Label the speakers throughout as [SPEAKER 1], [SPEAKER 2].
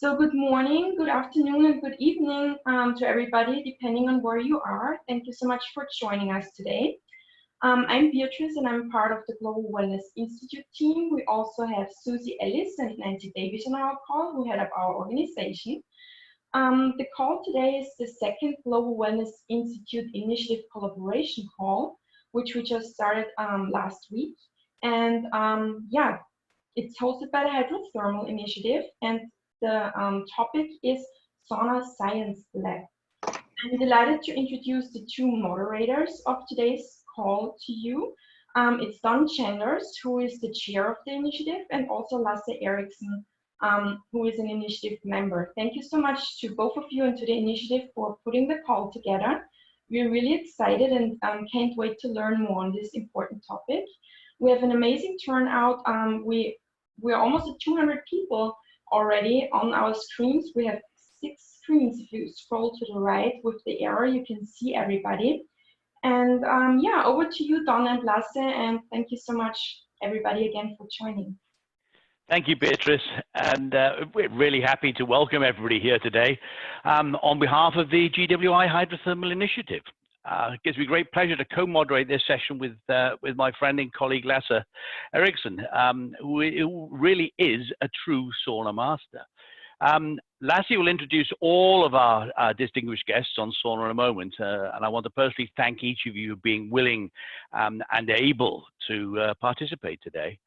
[SPEAKER 1] So good morning, good afternoon, and good evening to everybody, depending on where you are. Thank you so much for joining us today. I'm Beatrice, and I'm part of the Global Wellness Institute team. We also have Susie Ellis and Nancy Davis on our call, who head up our organization. The call today is the second Global Wellness Institute Initiative Collaboration call, which we just started last week. And yeah, it's hosted by the Hydrothermal Initiative, and the topic is Sauna Science Lab. I'm delighted to introduce the two moderators of today's call to you. It's Don Chandlers, who is the chair of the initiative, and also Lasse Eriksen, who is an initiative member. Thank you so much to both of you and to the initiative for putting the call together. We're really excited and can't wait to learn more on this important topic. We have an amazing turnout. We're almost at 200 people already on our screens. We have 6 screens. If you scroll to the right with the arrow, you can see everybody. And yeah, over to you, Don and Lasse, and thank you so much, everybody, again for joining.
[SPEAKER 2] Thank you, Beatrice, and we're really happy to welcome everybody here today on behalf of the GWI Hydrothermal Initiative. It gives me great pleasure to co-moderate this session with my friend and colleague Lasse Eriksen, who really is a true sauna master. Lasse will introduce all of our distinguished guests on sauna in a moment, and I want to personally thank each of you for being willing and able to participate today.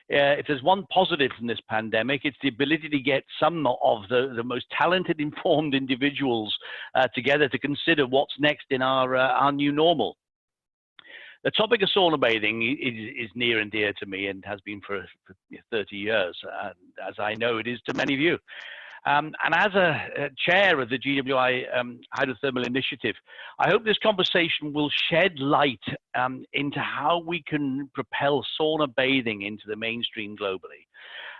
[SPEAKER 2] If there's one positive from this pandemic, it's the ability to get some of the most talented, informed individuals together to consider what's next in our new normal. The topic of sauna bathing is near and dear to me and has been for 30 years, and as I know it is to many of you. And as a chair of the GWI Hydrothermal Initiative, I hope this conversation will shed light into how we can propel sauna bathing into the mainstream globally.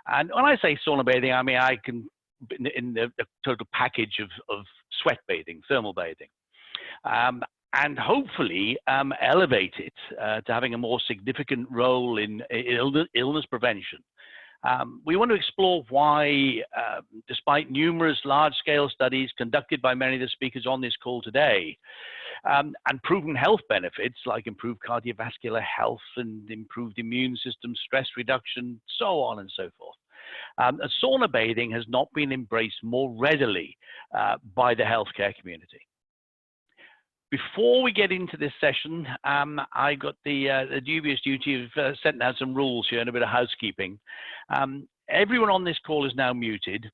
[SPEAKER 2] And when I say sauna bathing, I mean I can in the total package of sweat bathing, thermal bathing, and hopefully elevate it to having a more significant role in illness prevention. We want to explore why, despite numerous large-scale studies conducted by many of the speakers on this call today, and proven health benefits like improved cardiovascular health and improved immune system, stress reduction, so on and so forth, sauna bathing has not been embraced more readily by the healthcare community. Before we get into this session, I got the dubious duty of setting out some rules here and a bit of housekeeping. Everyone on this call is now muted.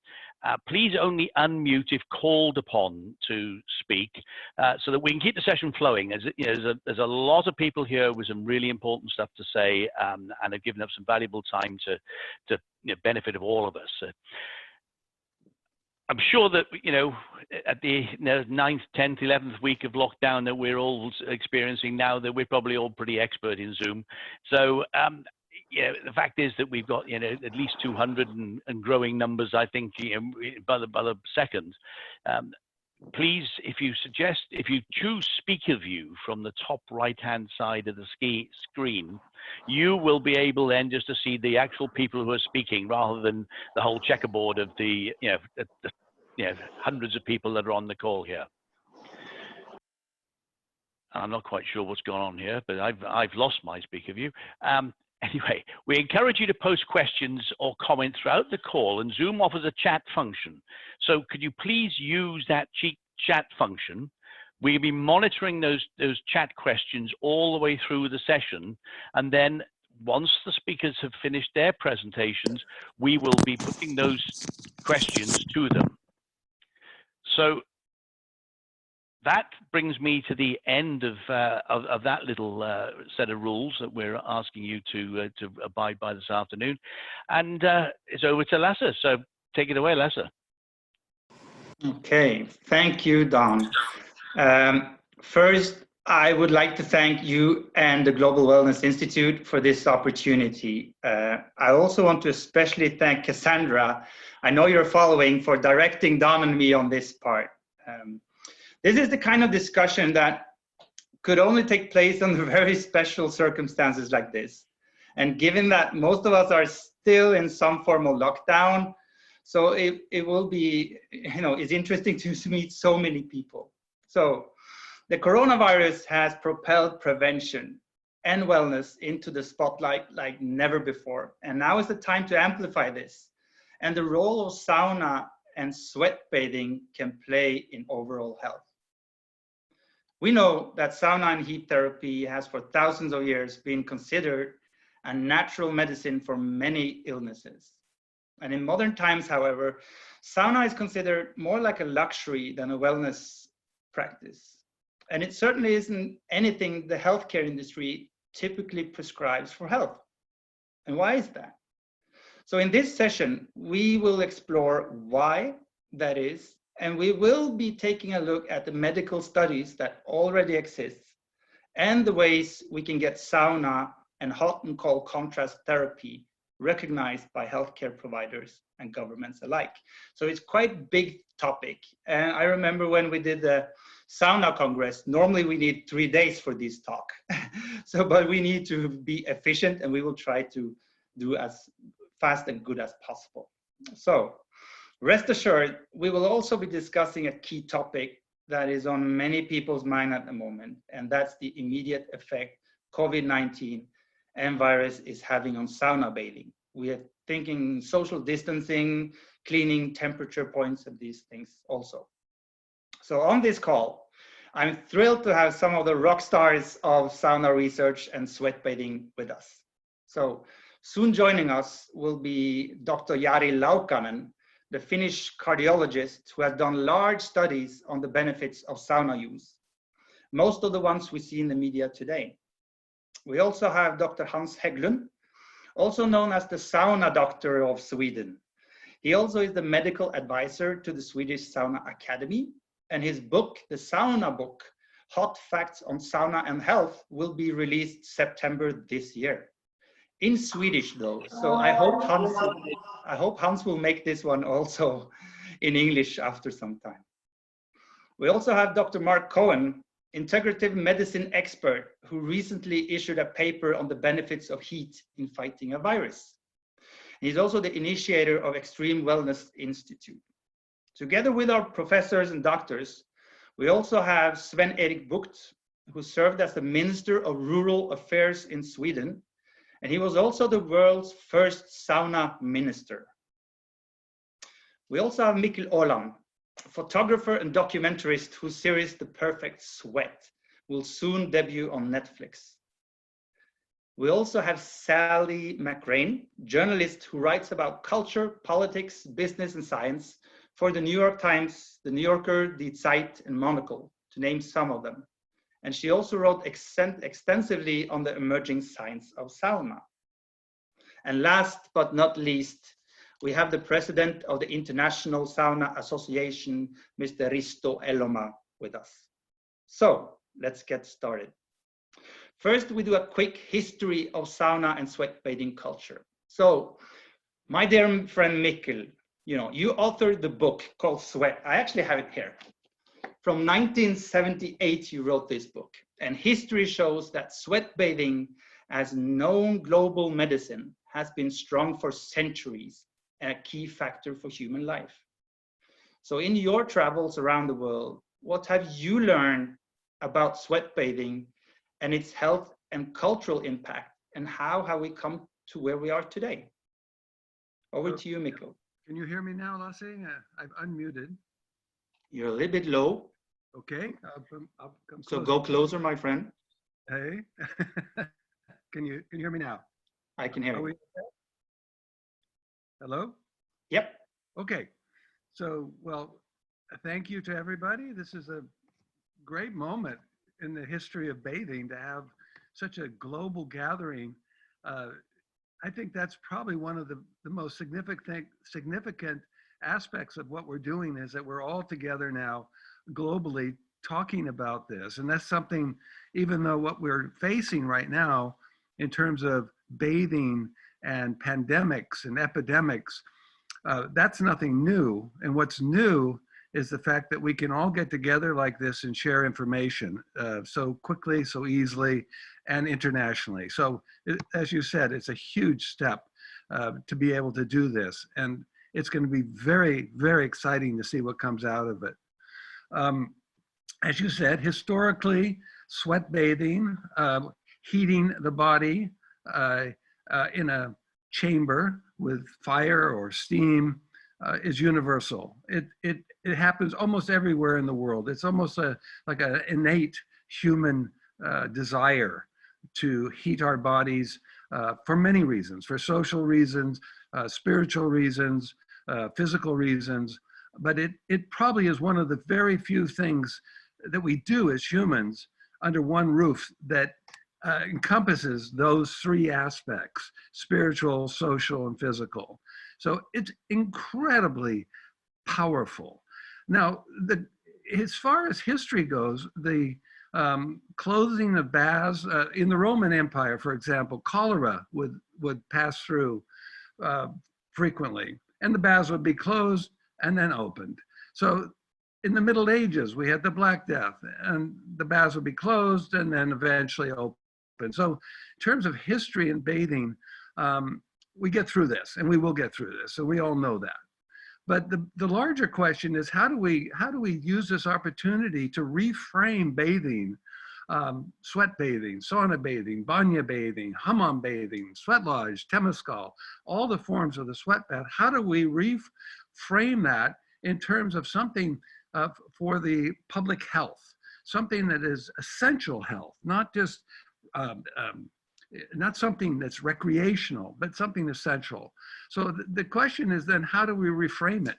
[SPEAKER 2] Please only unmute if called upon to speak, so that we can keep the session flowing. As you know, there's a lot of people here with some really important stuff to say, and have given up some valuable time to benefit of all of us. I'm sure that, at the 9th, 10th, 11th week of lockdown that we're all experiencing now, that we're probably all pretty expert in Zoom. So, the fact is that we've got, at least 200 and growing numbers, I think, by the second. Please, if you choose speaker view from the top right-hand side of the screen, you will be able then just to see the actual people who are speaking rather than the whole checkerboard of the hundreds of people that are on the call here. I'm not quite sure what's going on here, but I've lost my speaker view. Anyway, we encourage you to post questions or comments throughout the call, and Zoom offers a chat function. So could you please use that chat function? We'll be monitoring those chat questions all the way through the session, and then once the speakers have finished their presentations, we will be putting those questions to them. So that brings me to the end of that little set of rules that we're asking you to abide by this afternoon. And it's over to Lasse. So take it away, Lasse.
[SPEAKER 3] Okay, thank you, Don. First, I would like to thank you and the Global Wellness Institute for this opportunity. I also want to especially thank Cassandra. I know you're following, for directing Don and me on this part. This is the kind of discussion that could only take place under very special circumstances like this. And given that most of us are still in some form of lockdown, So it will be, it's interesting to meet so many people. So the coronavirus has propelled prevention and wellness into the spotlight like never before. And now is the time to amplify this and the role of sauna and sweat bathing can play in overall health. We know that sauna and heat therapy has for thousands of years been considered a natural medicine for many illnesses. And in modern times, however, sauna is considered more like a luxury than a wellness practice. And it certainly isn't anything the healthcare industry typically prescribes for health. And why is that? So in this session, we will explore why that is, and we will be taking a look at the medical studies that already exist and the ways we can get sauna and hot and cold contrast therapy recognized by healthcare providers and governments alike. So it's quite a big topic. And I remember when we did the sauna congress, normally we need 3 days for this talk. But we need to be efficient and we will try to do as fast and good as possible. So rest assured, we will also be discussing a key topic that is on many people's mind at the moment, and that's the immediate effect COVID-19 and virus is having on sauna bathing. We are thinking social distancing, cleaning, temperature points, and these things also. So on this call, I'm thrilled to have some of the rock stars of sauna research and sweat bathing with us. So soon joining us will be Dr. Jari Laukkanen, the Finnish cardiologist who has done large studies on the benefits of sauna use, most of the ones we see in the media today. We also have Dr. Hans Hägglund, also known as the Sauna Doctor of Sweden. He also is the medical advisor to the Swedish Sauna Academy, and his book, the Sauna Book, Hot Facts on Sauna and Health, will be released September this year. In Swedish though, so I hope Hans will make this one also in English after some time. We also have Dr. Marc Cohen, integrative medicine expert who recently issued a paper on the benefits of heat in fighting a virus. He's also the initiator of Extreme Wellness Institute. Together with our professors and doctors, we also have Sven Erik Bucht, who served as the Minister of Rural Affairs in Sweden, and he was also the world's first Sauna Minister. We also have Mikkel Åland, photographer and documentarist whose series The Perfect Sweat will soon debut on Netflix. We also have Sally McRae, journalist who writes about culture, politics, business, and science for the New York Times, the New Yorker, Die Zeit, and Monocle, to name some of them. And she also wrote extensively on the emerging science of sauna. And last but not least, we have the president of the International Sauna Association, Mr. Risto Eloma, with us. So let's get started. First, we do a quick history of sauna and sweat bathing culture. So my dear friend Mikkel, you authored the book called Sweat. I actually have it here. From 1978, you wrote this book, and history shows that sweat bathing as known global medicine has been strong for centuries and a key factor for human life. So in your travels around the world, what have you learned about sweat bathing and its health and cultural impact, and how have we come to where we are today? Over to you, Mikkel.
[SPEAKER 4] Can you hear me now, Lasse? I've unmuted.
[SPEAKER 3] You're a little bit low.
[SPEAKER 4] Okay, I'll come
[SPEAKER 3] so
[SPEAKER 4] closer.
[SPEAKER 3] Go closer, my friend.
[SPEAKER 4] Hey, can you hear me now?
[SPEAKER 3] I can hear you.
[SPEAKER 4] Okay? Hello?
[SPEAKER 3] Yep.
[SPEAKER 4] Okay, so, well, thank you to everybody. This is a great moment in the history of bathing to have such a global gathering. I think that's probably one of the most significant aspects of what we're doing is that we're all together now globally talking about this. And that's something, even though what we're facing right now in terms of bathing and pandemics and epidemics, that's nothing new. And what's new is the fact that we can all get together like this and share information so quickly, so easily, and internationally. So as you said, it's a huge step to be able to do this. And it's going to be very, very exciting to see what comes out of it. As you said, historically, sweat bathing, heating the body in a chamber with fire or steam is universal. It happens almost everywhere in the world. It's almost like an innate human desire to heat our bodies for many reasons, for social reasons, spiritual reasons, physical reasons. But it probably is one of the very few things that we do as humans under one roof that encompasses those three aspects: spiritual, social, and physical. So it's incredibly powerful. Now, as far as history goes, the closing of baths in the Roman Empire, for example, cholera would pass through frequently, and the baths would be closed and then opened. So in the Middle Ages, we had the Black Death, and the baths would be closed and then eventually opened. So in terms of history and bathing, we get through this, and we will get through this. So we all know that. But the larger question is, how do we use this opportunity to reframe bathing, sweat bathing, sauna bathing, banya bathing, hammam bathing, sweat lodge, temescal, all the forms of the sweat bath? How do we reframe that in terms of something for the public health, something that is essential health, not just not something that's recreational, but something essential. So the question is then, how do we reframe it?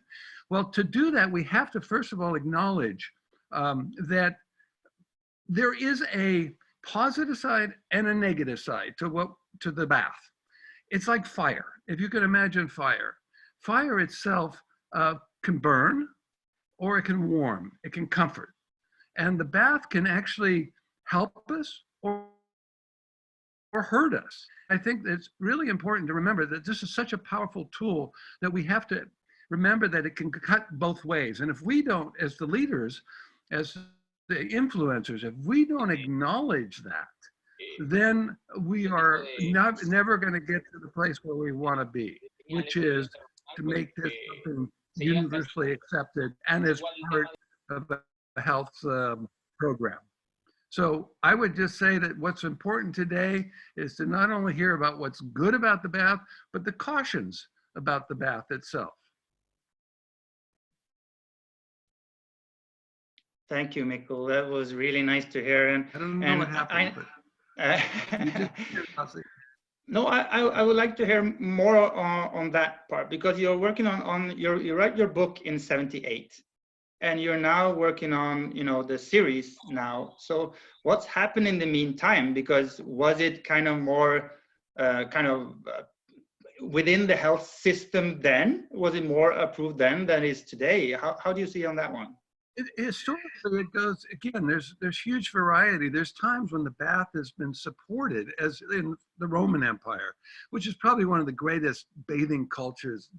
[SPEAKER 4] Well, to do that, we have to first of all acknowledge that there is a positive side and a negative side to the bath. It's like fire. If you can imagine fire, fire itself can burn, or it can warm, it can comfort. And the bath can actually help us or hurt us. I think it's really important to remember that this is such a powerful tool that we have to remember that it can cut both ways. And if we don't, as the leaders, as the influencers, if we don't acknowledge that, then we are never going to get to the place where we want to be, which is to make this something universally accepted and as part of a health program. So I would just say that what's important today is to not only hear about what's good about the bath, but the cautions about the bath itself.
[SPEAKER 3] Thank you, Mikkel. That was really nice to hear. And
[SPEAKER 4] I don't know what happened,
[SPEAKER 3] no, I would like to hear more on that part, because you're working you write your book in '78. And you're now working on, the series now. So what's happened in the meantime? Because was it kind of more within the health system then? Was it more approved then than it is today? How do you see on that one?
[SPEAKER 4] Historically, it goes, again, there's huge variety. There's times when the bath has been supported, as in the Roman Empire, which is probably one of the greatest bathing cultures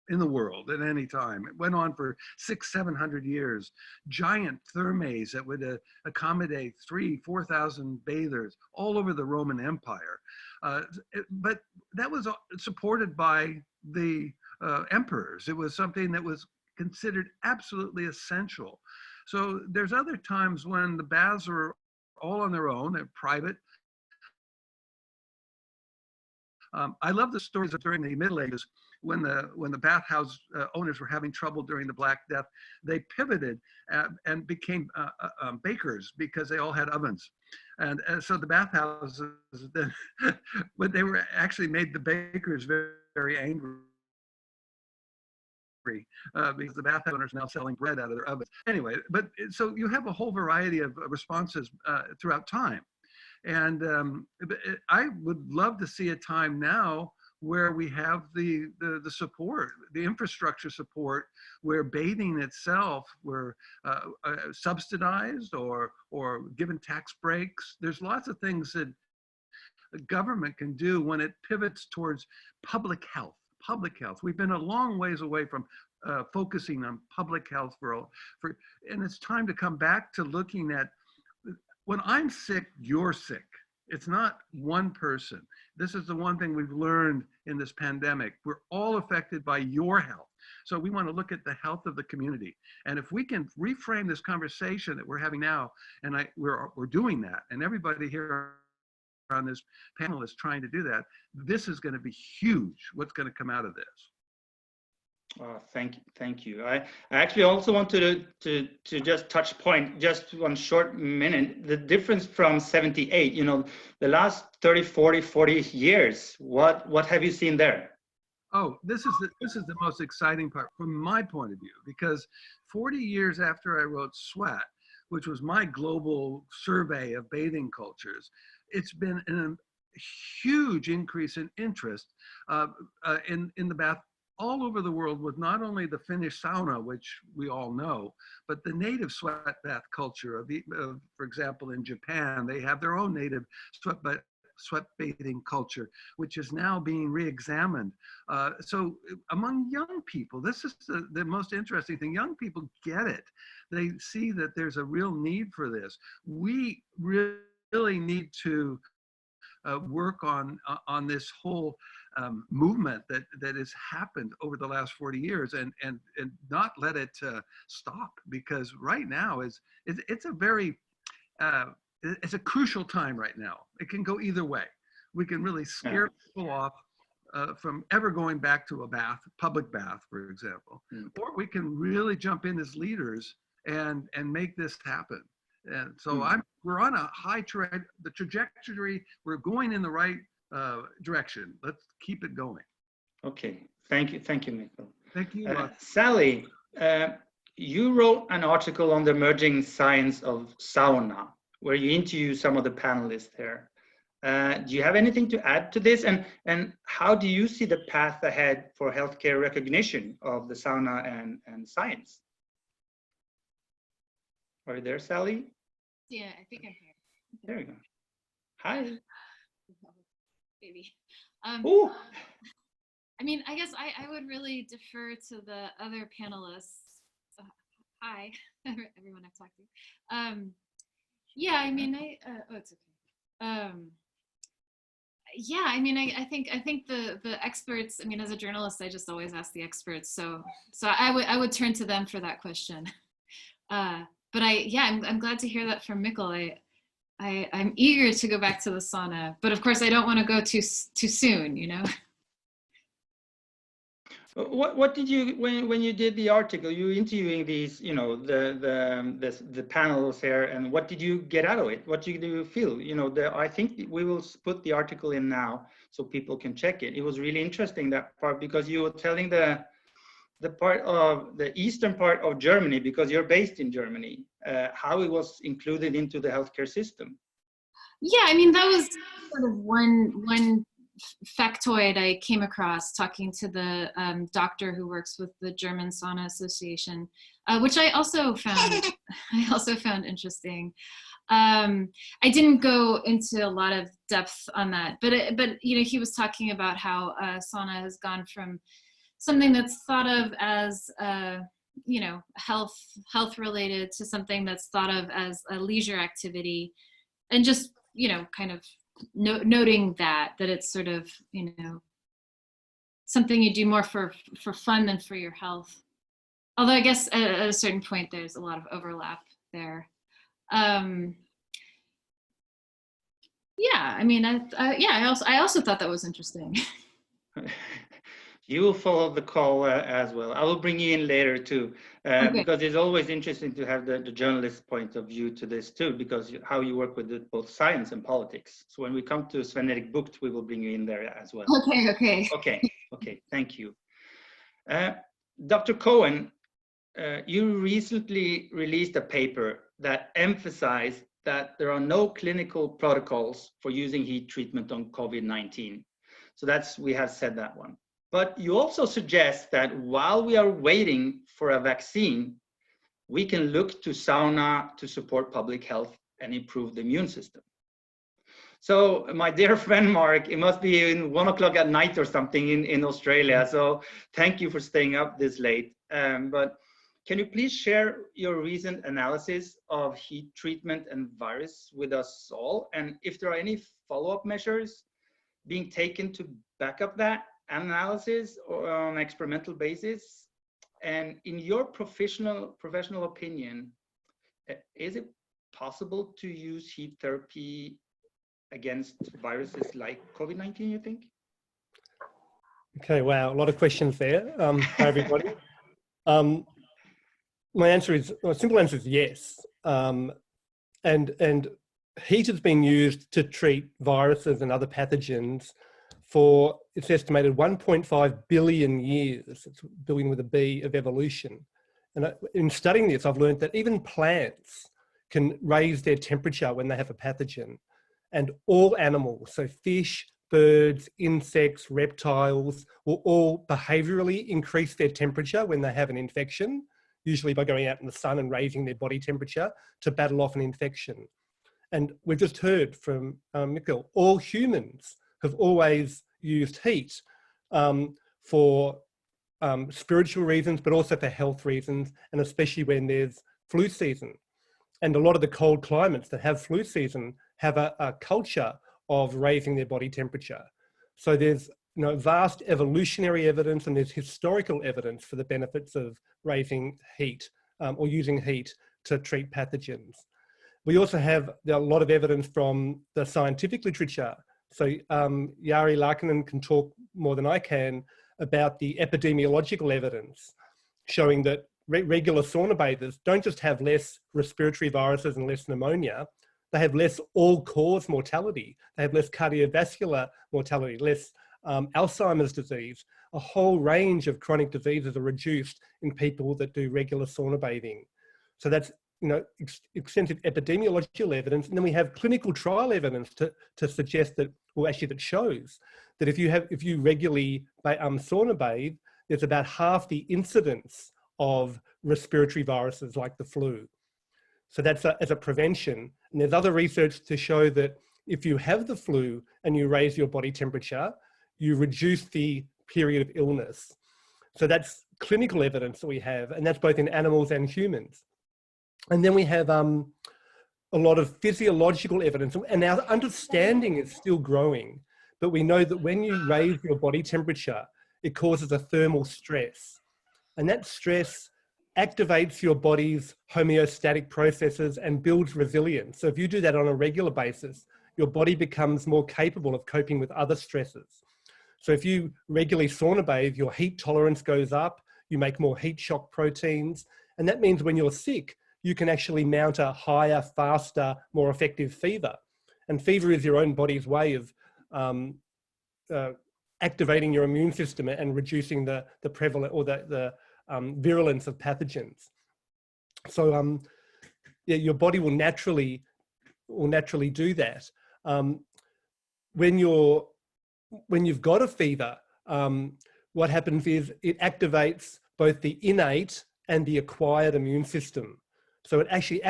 [SPEAKER 4] in the world at any time. It went on for 600-700 years. Giant thermes that would accommodate 3,000-4,000 bathers all over the Roman Empire. But that was supported by the emperors. It was something that was considered absolutely essential. So there's other times when the baths are all on their own, they're private. I love the stories of during the Middle Ages when the bathhouse owners were having trouble during the Black Death. They pivoted and became bakers, because they all had ovens. And so the bathhouses then, but they were actually made the bakers very, very angry. Because the bath owners are now selling bread out of their ovens. Anyway, but so you have a whole variety of responses throughout time. And I would love to see a time now where we have the support, the infrastructure support, where bathing itself were subsidized or given tax breaks. There's lots of things that the government can do when it pivots towards public health. Public health. We've been a long ways away from focusing on public health and it's time to come back to looking at, when I'm sick, you're sick. It's not one person. This is the one thing we've learned in this pandemic. We're all affected by your health. So we want to look at the health of the community. And if we can reframe this conversation that we're having now, and we're doing that, and everybody here on this panel is trying to do that, this is going to be huge, what's going to come out of this.
[SPEAKER 3] Thank you. I actually also wanted to just touch point, just 1 short minute, the difference from 78, you know, the last 30, 40 years, what have you seen there?
[SPEAKER 4] Oh, this is the most exciting part from my point of view, because 40 years after I wrote Sweat, which was my global survey of bathing cultures, it's been a huge increase in interest in the bath all over the world, with not only the Finnish sauna, which we all know, but the native sweat bath culture for example, in Japan, they have their own native sweat bathing culture, which is now being re-examined. So among young people, this is the most interesting thing. Young people get it. They see that there's a real need for this. We really need to work on this whole movement that has happened over the last 40 years, and not let it stop, because right now it's a very it's a crucial time right now. It can go either way. We can really scare people off from ever going back to a public bath, for example, or we can really jump in as leaders and make this happen. And so we're on a the trajectory, we're going in the right direction. Let's keep it going.
[SPEAKER 3] Okay, thank you, Mikkel.
[SPEAKER 4] Thank you.
[SPEAKER 3] Sally, you wrote an article on the emerging science of sauna, where you interview some of the panelists there. Do you have anything to add to this? And how do you see the path ahead for healthcare recognition of the sauna and science? Are you there, Sally?
[SPEAKER 5] Yeah, I think I'm here.
[SPEAKER 3] There you go. Hi.
[SPEAKER 5] Baby.
[SPEAKER 3] I
[SPEAKER 5] mean, I guess I would really defer to the other panelists. Hi, everyone I've talked to. Yeah, I mean, it's okay. Yeah, I mean, I think the experts. I mean, as a journalist, I just always ask the experts. So I would turn to them for that question. But I'm glad to hear that from Mikkel. I'm eager to go back to the sauna, but of course I don't want to go too soon, you know.
[SPEAKER 3] What did you, when you did the article, you were interviewing these, you know, the panels here, and what did you get out of it? What did you feel? You know, I think we will put the article in now so people can check it. It was really interesting, that part, because you were telling the part of the eastern part of Germany, because you're based in Germany, how it was included into the healthcare system.
[SPEAKER 5] Yeah, I mean, that was sort of one factoid I came across talking to the doctor who works with the German Sauna Association, which I also found interesting. I didn't go into a lot of depth on that, but you know, he was talking about how sauna has gone from something that's thought of as you know, health related, to something that's thought of as a leisure activity, and just, you know, kind of noting that it's sort of, you know, something you do more for fun than for your health. Although I guess at a certain point there's a lot of overlap there. Yeah, I mean, I also thought that was interesting.
[SPEAKER 3] You will follow the call as well. I will bring you in later too, okay. Because it's always interesting to have the journalist point of view to this too, because how you work with both science and politics. So when we come to Sven Erik Bucht, we will bring you in there as well. Okay, thank you. Dr. Cohen, you recently released a paper that emphasized that there are no clinical protocols for using heat treatment on COVID-19. So we have said that one. But you also suggest that while we are waiting for a vaccine, we can look to sauna to support public health and improve the immune system. So my dear friend Marc, it must be in 1 o'clock at night or something in Australia. So thank you for staying up this late. But Can you please share your recent analysis of heat treatment and virus with us all? And if there are any follow-up measures being taken to back up that analysis or on an experimental basis? And in your professional opinion, is it possible to use heat therapy against viruses like COVID-19, you think?
[SPEAKER 6] Okay, wow, a lot of questions there. Hi, everybody. My simple answer is yes. And heat has been used to treat viruses and other pathogens for, it's estimated, 1.5 billion years, it's billion with a B, of evolution. And in studying this, I've learned that even plants can raise their temperature when they have a pathogen. And all animals, so fish, birds, insects, reptiles, will all behaviorally increase their temperature when they have an infection, usually by going out in the sun and raising their body temperature to battle off an infection. And we've just heard from Mikkel, all humans have always used heat for spiritual reasons, but also for health reasons, and especially when there's flu season. And a lot of the cold climates that have flu season have a culture of raising their body temperature. So there's vast evolutionary evidence and there's historical evidence for the benefits of raising heat or using heat to treat pathogens. We also have a lot of evidence from the scientific literature. So Jari Laukkanen can talk more than I can about the epidemiological evidence showing that regular sauna bathers don't just have less respiratory viruses and less pneumonia, they have less all-cause mortality. They have less cardiovascular mortality, less Alzheimer's disease. A whole range of chronic diseases are reduced in people that do regular sauna bathing. So that's extensive epidemiological evidence, and then we have clinical trial evidence to suggest that, well, actually that shows that if you regularly sauna bathe, there's about half the incidence of respiratory viruses like the flu. So that's as a prevention. And there's other research to show that if you have the flu and you raise your body temperature, you reduce the period of illness. So that's clinical evidence that we have, and that's both in animals and humans. And then we have a lot of physiological evidence, and our understanding is still growing, but we know that when you raise your body temperature, it causes a thermal stress. And that stress activates your body's homeostatic processes and builds resilience. So if you do that on a regular basis, your body becomes more capable of coping with other stresses. So if you regularly sauna bathe, your heat tolerance goes up, you make more heat shock proteins, and that means when you're sick, you can actually mount a higher, faster, more effective fever. And fever is your own body's way of activating your immune system and reducing the prevalence or the virulence of pathogens. So yeah, your body will naturally do that. When you've got a fever, what happens is it activates both the innate and the acquired immune system. So it actually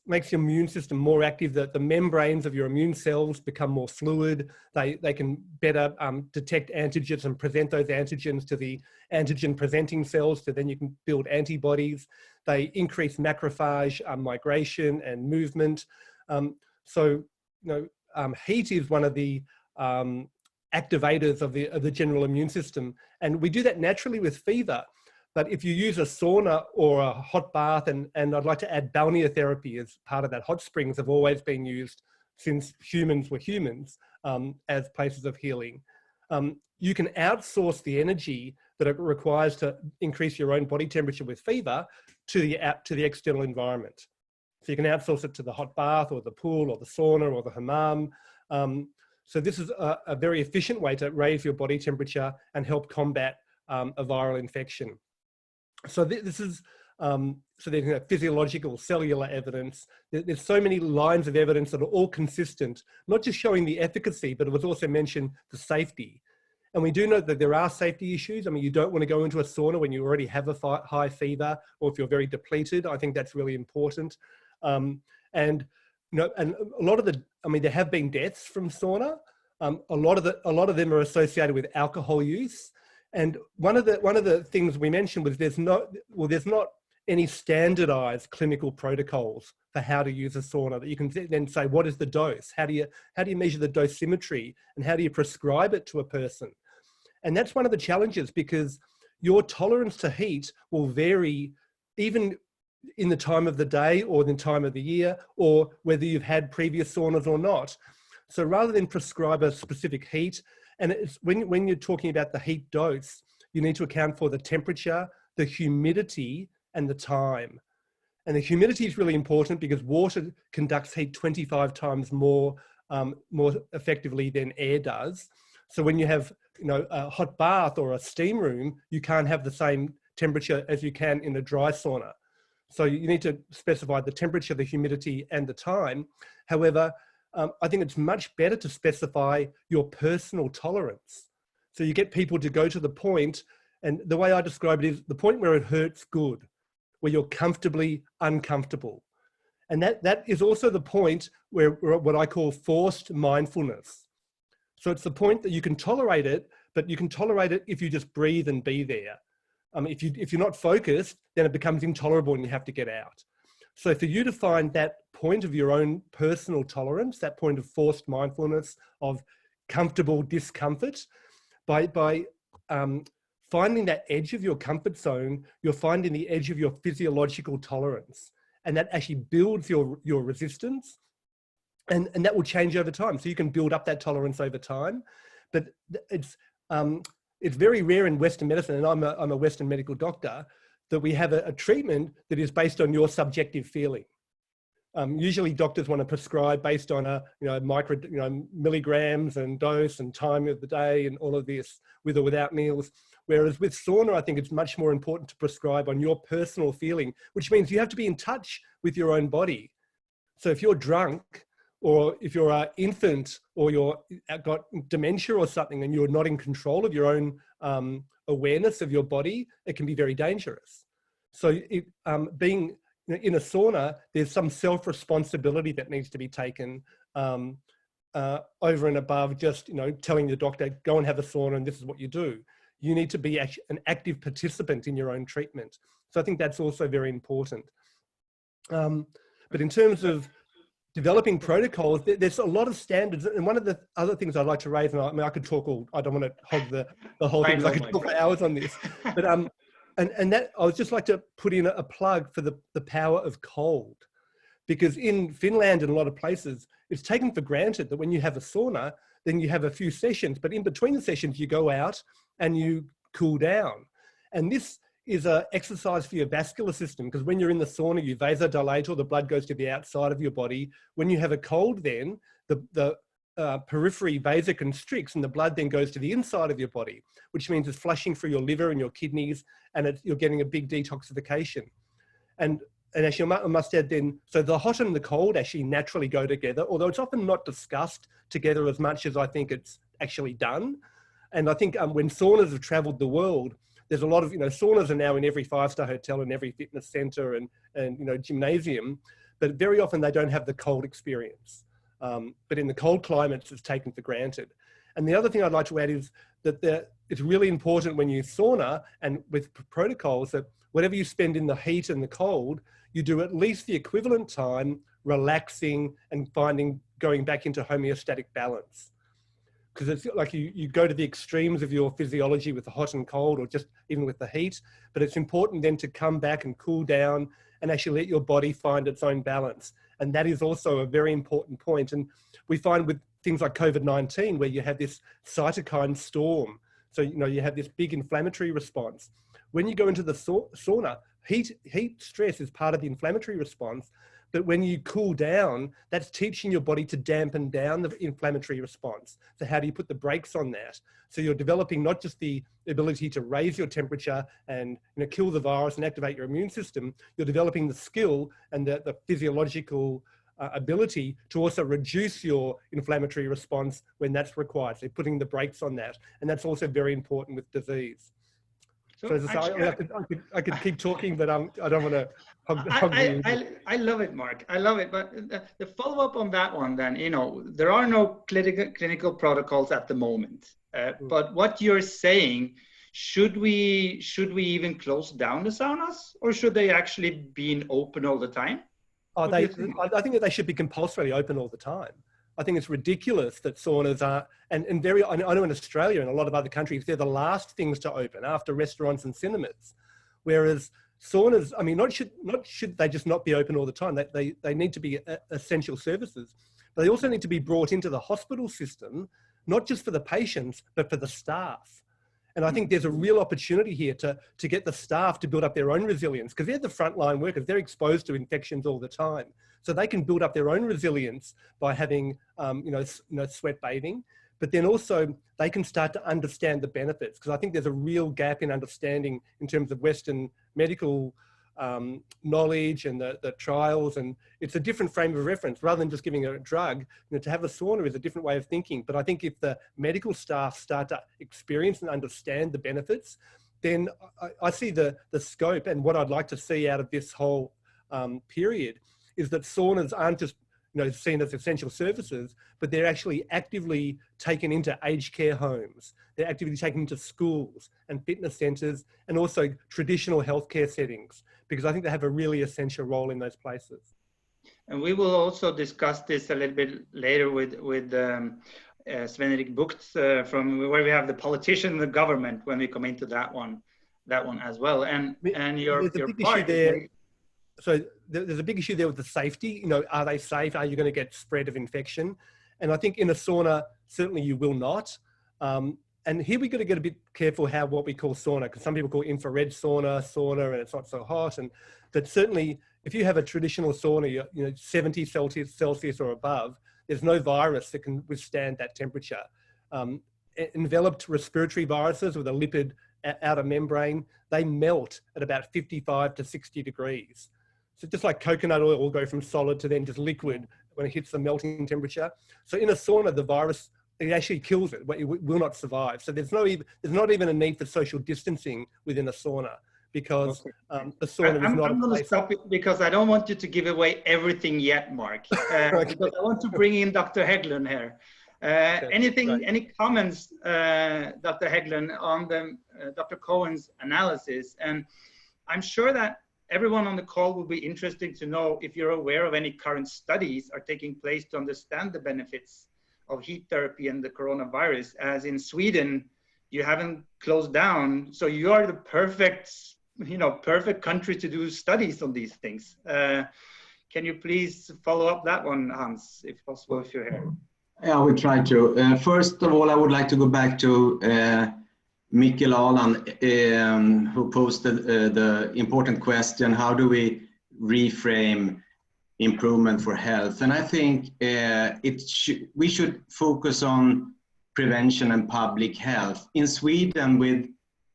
[SPEAKER 6] makes your immune system more active, that the membranes of your immune cells become more fluid. They can better detect antigens and present those antigens to the antigen presenting cells, so then you can build antibodies. They increase macrophage migration and movement. So heat is one of the activators of the general immune system. And we do that naturally with fever. But if you use a sauna or a hot bath, and I'd like to add balneotherapy as part of that, hot springs have always been used since humans were humans as places of healing. You can outsource the energy that it requires to increase your own body temperature with fever to the external environment. So you can outsource it to the hot bath or the pool or the sauna or the hammam. So this is a very efficient way to raise your body temperature and help combat a viral infection. So this is, so there's physiological, cellular evidence. There's so many lines of evidence that are all consistent, not just showing the efficacy, but it was also mentioned the safety. And we do know that there are safety issues. I mean, you don't want to go into a sauna when you already have a high fever, or if you're very depleted. I think that's really important. And a lot of there have been deaths from sauna. A lot of them are associated with alcohol use. And one of the things we mentioned was there's not any standardized clinical protocols for how to use a sauna that you can then say, what is the dose? How do you measure the dosimetry, and how do you prescribe it to a person? And that's one of the challenges, because your tolerance to heat will vary even in the time of the day or the time of the year, or whether you've had previous saunas or not. So rather than prescribe a specific heat, and it's when you're talking about the heat dose, you need to account for the temperature, the humidity, and the time. And the humidity is really important because water conducts heat 25 times more effectively than air does. So when you have a hot bath or a steam room, you can't have the same temperature as you can in a dry sauna. So you need to specify the temperature, the humidity, and the time. However, I think it's much better to specify your personal tolerance. So you get people to go to the point, and the way I describe it is the point where it hurts good, where you're comfortably uncomfortable. And that is also the point where what I call forced mindfulness. So it's the point that you can tolerate it, but you can tolerate it if you just breathe and be there. If you're not focused, then it becomes intolerable and you have to get out. So for you to find that point of your own personal tolerance, that point of forced mindfulness, of comfortable discomfort, by finding that edge of your comfort zone, you're finding the edge of your physiological tolerance. And that actually builds your resistance. And that will change over time. So you can build up that tolerance over time. But it's very rare in Western medicine, and I'm a Western medical doctor, that we have a treatment that is based on your subjective feeling. Usually doctors want to prescribe based on milligrams and dose and time of the day and all of this, with or without meals. Whereas with sauna, I think it's much more important to prescribe on your personal feeling, which means you have to be in touch with your own body. So if you're drunk, or if you're an infant, or you've got dementia or something, and you're not in control of your own awareness of your body, it can be very dangerous. So being in a sauna, there's some self-responsibility that needs to be taken over and above just telling the doctor, go and have a sauna and this is what you do. You need to be an active participant in your own treatment. So I think that's also very important. But in terms of developing protocols, there's a lot of standards. And one of the other things I'd like to raise, and I could talk I don't want to hog the whole thing, because I could talk for hours on this. But and that I would just like to put in a plug for the power of cold. Because in Finland and a lot of places, it's taken for granted that when you have a sauna, then you have a few sessions, but in between the sessions, you go out and you cool down. And this is an exercise for your vascular system, because when you're in the sauna, you vasodilate, or the blood goes to the outside of your body. When you have a cold, then the periphery vasoconstricts, and the blood then goes to the inside of your body, which means it's flushing through your liver and your kidneys, and you're getting a big detoxification. And actually, I must add then, so the hot and the cold actually naturally go together, although it's often not discussed together as much as I think it's actually done. And I think when saunas have traveled the world, there's a lot of, saunas are now in every 5-star hotel and every fitness center and gymnasium, but very often they don't have the cold experience. But in the cold climates, it's taken for granted. And the other thing I'd like to add is that it's really important when you sauna and with protocols that whatever you spend in the heat and the cold, you do at least the equivalent time relaxing and going back into homeostatic balance. Because it's like you go to the extremes of your physiology with the hot and cold, or just even with the heat, but it's important then to come back and cool down and actually let your body find its own balance. And that is also a very important point. And we find with things like COVID-19, where you have this cytokine storm, so you have this big inflammatory response. When you go into the sauna, heat stress is part of the inflammatory response, but when you cool down, that's teaching your body to dampen down the inflammatory response. So how do you put the brakes on that? So you're developing not just the ability to raise your temperature and kill the virus and activate your immune system, you're developing the skill and the physiological ability to also reduce your inflammatory response when that's required. So putting the brakes on that. And that's also very important with disease. So as I say, I could keep talking, but I don't want to hug you.
[SPEAKER 3] I love it, Marc. I love it. But the follow-up on that one, then, there are no clinical protocols at the moment. But what you're saying, should we even close down the saunas, or should they actually be open all the time?
[SPEAKER 6] I think that they should be compulsorily open all the time. I think it's ridiculous that saunas are, and I know in Australia and a lot of other countries, they're the last things to open after restaurants and cinemas. Whereas saunas, I mean, not should they just not be open all the time. They need to be essential services, but they also need to be brought into the hospital system, not just for the patients, but for the staff. And I think there's a real opportunity here to get the staff to build up their own resilience, because they're the frontline workers. They're exposed to infections all the time. So they can build up their own resilience by having, sweat bathing. But then also they can start to understand the benefits, because I think there's a real gap in understanding in terms of Western medical knowledge and the trials, and it's a different frame of reference. Rather than just giving a drug, to have a sauna is a different way of thinking. But I think if the medical staff start to experience and understand the benefits, then I see the scope. And what I'd like to see out of this whole period is that saunas aren't just seen as essential services, but they're actually actively taken into aged care homes. They're actively taken into schools and fitness centres, and also traditional healthcare settings, because I think they have a really essential role in those places.
[SPEAKER 3] And we will also discuss this a little bit later with Sven Erik Bucht from where we have the politician and the government when we come into that one as well. And your part
[SPEAKER 6] there. So there's a big issue there with the safety. Are they safe? Are you going to get spread of infection? And I think in a sauna, certainly you will not. And here we've got to get a bit careful what we call sauna, because some people call infrared sauna, and it's not so hot. But certainly, if you have a traditional sauna, 70 Celsius or above, there's no virus that can withstand that temperature. Enveloped respiratory viruses with a lipid outer membrane, they melt at about 55 to 60 degrees. So just like coconut oil will go from solid to then just liquid when it hits the melting temperature. So in a sauna, the virus, it actually kills it, but it will not survive. So there's not even a need for social distancing within a sauna, because the sauna is not.
[SPEAKER 3] I'm going to stop it because I don't want you to give away everything yet, Marc.
[SPEAKER 6] Okay.
[SPEAKER 3] Because I want to bring in Dr. Hägglund here. Any comments, Dr. Hägglund, on Dr. Cohen's analysis? And I'm sure that everyone on the call will be interested to know if you're aware of any current studies are taking place to understand the benefits of heat therapy and the coronavirus. As in Sweden, you haven't closed down, so you are the perfect country to do studies on these things. Can you please follow up that one, Hans, if possible, if you're here?
[SPEAKER 7] Yeah, I will try to. First of all, I would like to go back to Mikkel Aland, who posted the important question: how do we reframe improvement for health? And I think we should focus on prevention and public health. In Sweden, with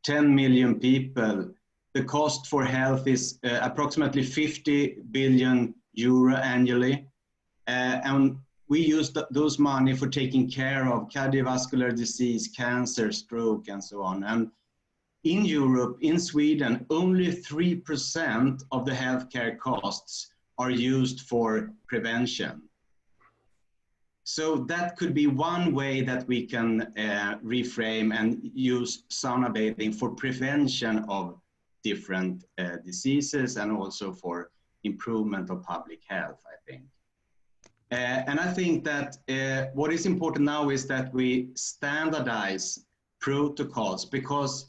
[SPEAKER 7] 10 million people, the cost for health is approximately 50 billion euro annually. And we use those money for taking care of cardiovascular disease, cancer, stroke, and so on. And in Europe, in Sweden, only 3% of the healthcare costs are used for prevention. So that could be one way that we can reframe and use sauna bathing for prevention of different diseases, and also for improvement of public health, I think. And I think that what is important now is that we standardize protocols, because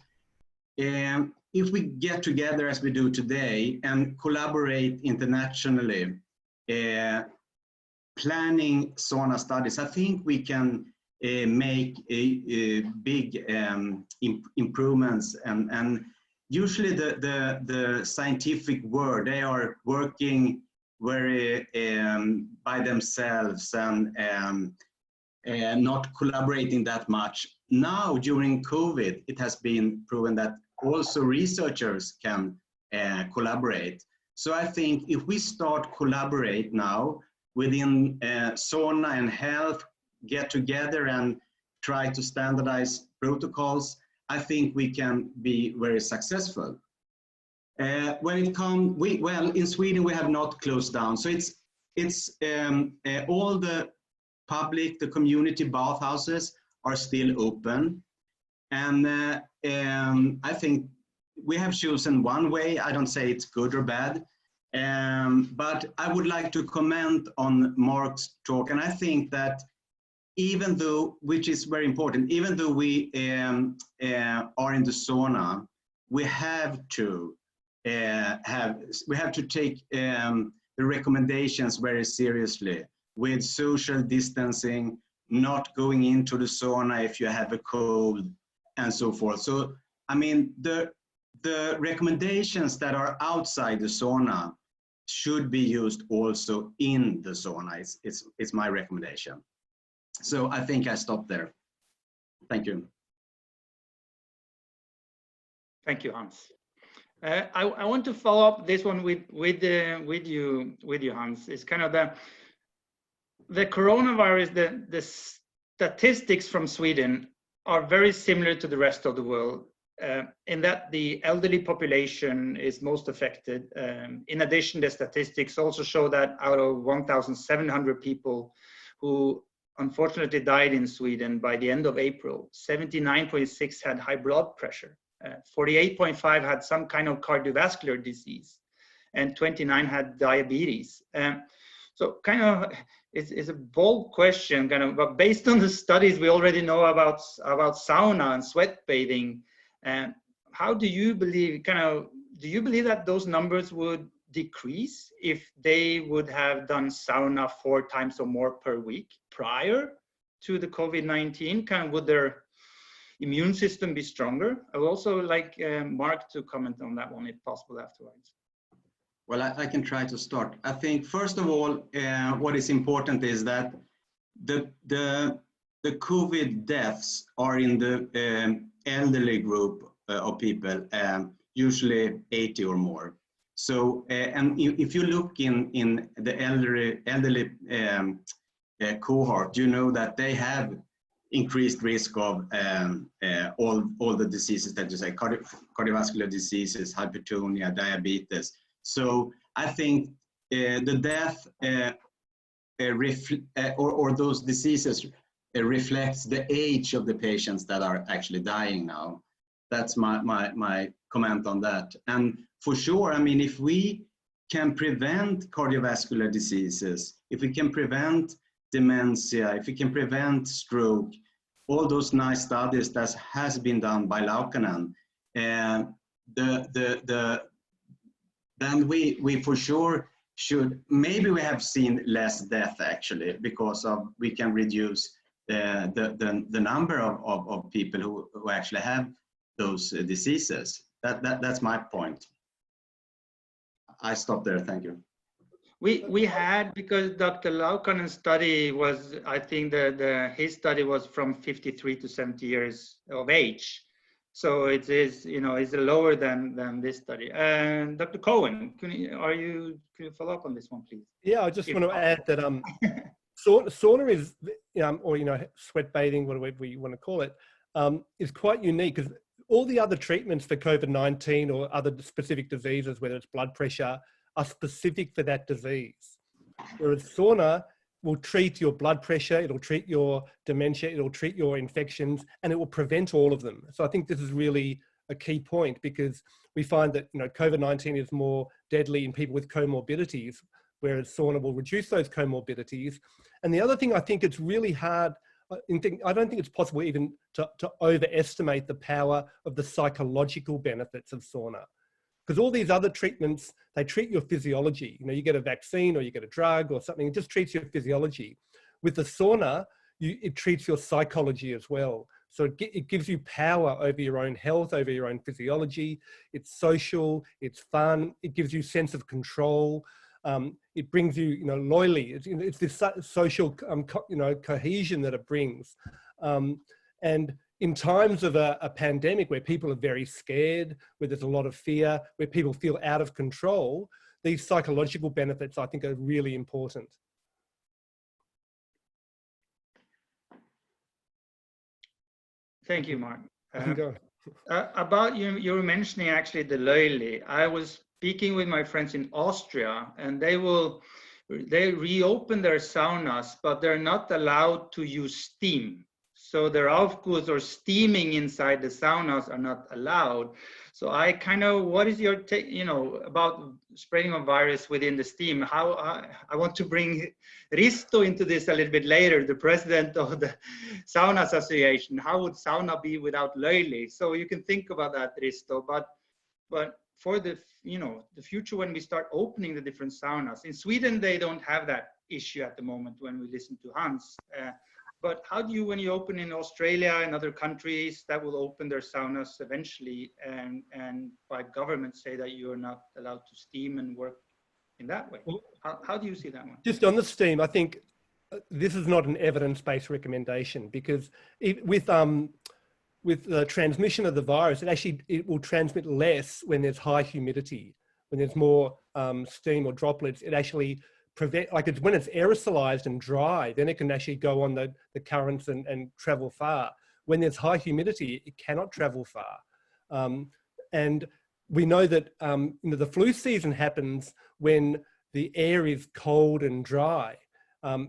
[SPEAKER 7] if we get together as we do today and collaborate internationally, planning sauna studies, I think we can make big improvements. And usually the scientific world, they are working very by themselves and not collaborating that much. Now, during COVID, it has been proven that also researchers can collaborate. So I think if we start collaborate now within sauna and health, get together and try to standardize protocols, I think we can be very successful. When it comes, well, in Sweden we have not closed down, so it's all the public, the community bathhouses are still open, and I think we have chosen one way. I don't say it's good or bad, but I would like to comment on Marc's talk. And I think that even though, which is very important, even though we are in the sauna, we have to take the recommendations very seriously, with social distancing, not going into the sauna if you have a cold, and so forth. So, I mean, the recommendations that are outside the sauna should be used also in the sauna. It's my recommendation. So I think I stop there. Thank you.
[SPEAKER 3] Thank you, Hans. I want to follow up this one with you, Hans. It's kind of the coronavirus. The statistics from Sweden are very similar to the rest of the world, in that the elderly population is most affected. In addition, the statistics also show that out of 1,700 people who unfortunately died in Sweden by the end of April, 79.6 had high blood pressure, 48.5 had some kind of cardiovascular disease, and 29 had diabetes. So kind of, it's a bold question, kind of, but based on the studies we already know about sauna and sweat bathing, how do you believe, do you believe that those numbers would decrease if they would have done sauna 4 times or more per week prior to the COVID-19? Would their immune system be stronger? I would also like Marc to comment on that one, if possible, afterwards.
[SPEAKER 7] Well, I can try to start. I think, first of all, what is important is that the COVID deaths are in the elderly group of people, usually 80 or more. So, and if you look in the elderly cohort, you know that they have increased risk of all the diseases that you say, cardiovascular diseases, hypertonia, diabetes. So I think the death or those diseases reflects the age of the patients that are actually dying now. That's my comment on that. And for sure, I mean, if we can prevent cardiovascular diseases, if we can prevent dementia, if we can prevent stroke, all those nice studies that has been done by Laukkanen, then we for sure should, maybe we have seen less death actually, because of we can reduce the number of people who actually have those diseases. That's my point. I stop there, thank you.
[SPEAKER 3] We had, because Dr. Laukkanen's study was, I think his study was from 53 to 70 years of age. So it is, it's lower than this study. And Dr. Cohen, can you follow up on this one, please?
[SPEAKER 6] Yeah, I just want to add that sauna is, or sweat bathing, whatever you want to call it, is quite unique, because all the other treatments for COVID-19 or other specific diseases, whether it's blood pressure, are specific for that disease. Whereas sauna will treat your blood pressure, it'll treat your dementia, it'll treat your infections, and it will prevent all of them. So I think this is really a key point, because we find that COVID-19 is more deadly in people with comorbidities, whereas sauna will reduce those comorbidities. And the other thing, I think it's really hard, I don't think it's possible even to overestimate the power of the psychological benefits of sauna. Because all these other treatments, they treat your physiology. You get a vaccine or you get a drug or something, it just treats your physiology. With the sauna, it treats your psychology as well. So it gives you power over your own health, over your own physiology. It's social, it's fun, it gives you sense of control. It brings you, loyally. It's this social, cohesion that it brings. And in times of a pandemic where people are very scared, where there's a lot of fear, where people feel out of control, these psychological benefits, I think, are really important.
[SPEAKER 3] Thank you, Marc.
[SPEAKER 6] Go.
[SPEAKER 3] About you were mentioning actually the Löli. I was speaking with my friends in Austria, and they reopen their saunas, but they're not allowed to use steam. so the Raufguss or steaming inside the saunas are not allowed. So I kind of, what is your take, you know, about spreading of virus within the steam? How I want to bring Risto into this a little bit later, the president of the Sauna Association. How would sauna be without löjli? So you can think about that, Risto. But for the, you know, the future, when we start opening the different saunas, in Sweden they don't have that issue at the moment when we listen to Hans. But how do you, when you open in Australia and other countries that will open their saunas eventually, and by government say that you are not allowed to steam and work in that way? How do you see that one?
[SPEAKER 6] Just on the steam, I think this is not an evidence-based recommendation, because with the transmission of the virus, it will transmit less when there's high humidity. When there's more steam or droplets, it actually it's when it's aerosolized and dry, then it can actually go on the currents and travel far. When there's high humidity, it cannot travel far. And we know that you know, the flu season happens when the air is cold and dry.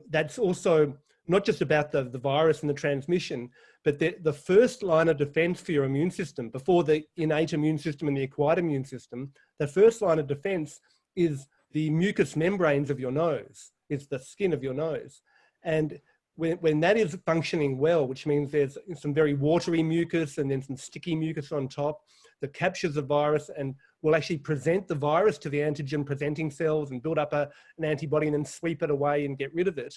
[SPEAKER 6] That's also not just about the virus and the transmission, but the first line of defense for your immune system, before the innate immune system and the acquired immune system, the first line of defense is the mucous membranes of your nose, is the skin of your nose. And when that is functioning well, which means there's some very watery mucus and then some sticky mucus on top that captures the virus and will actually present the virus to the antigen presenting cells and build up an antibody and then sweep it away and get rid of it.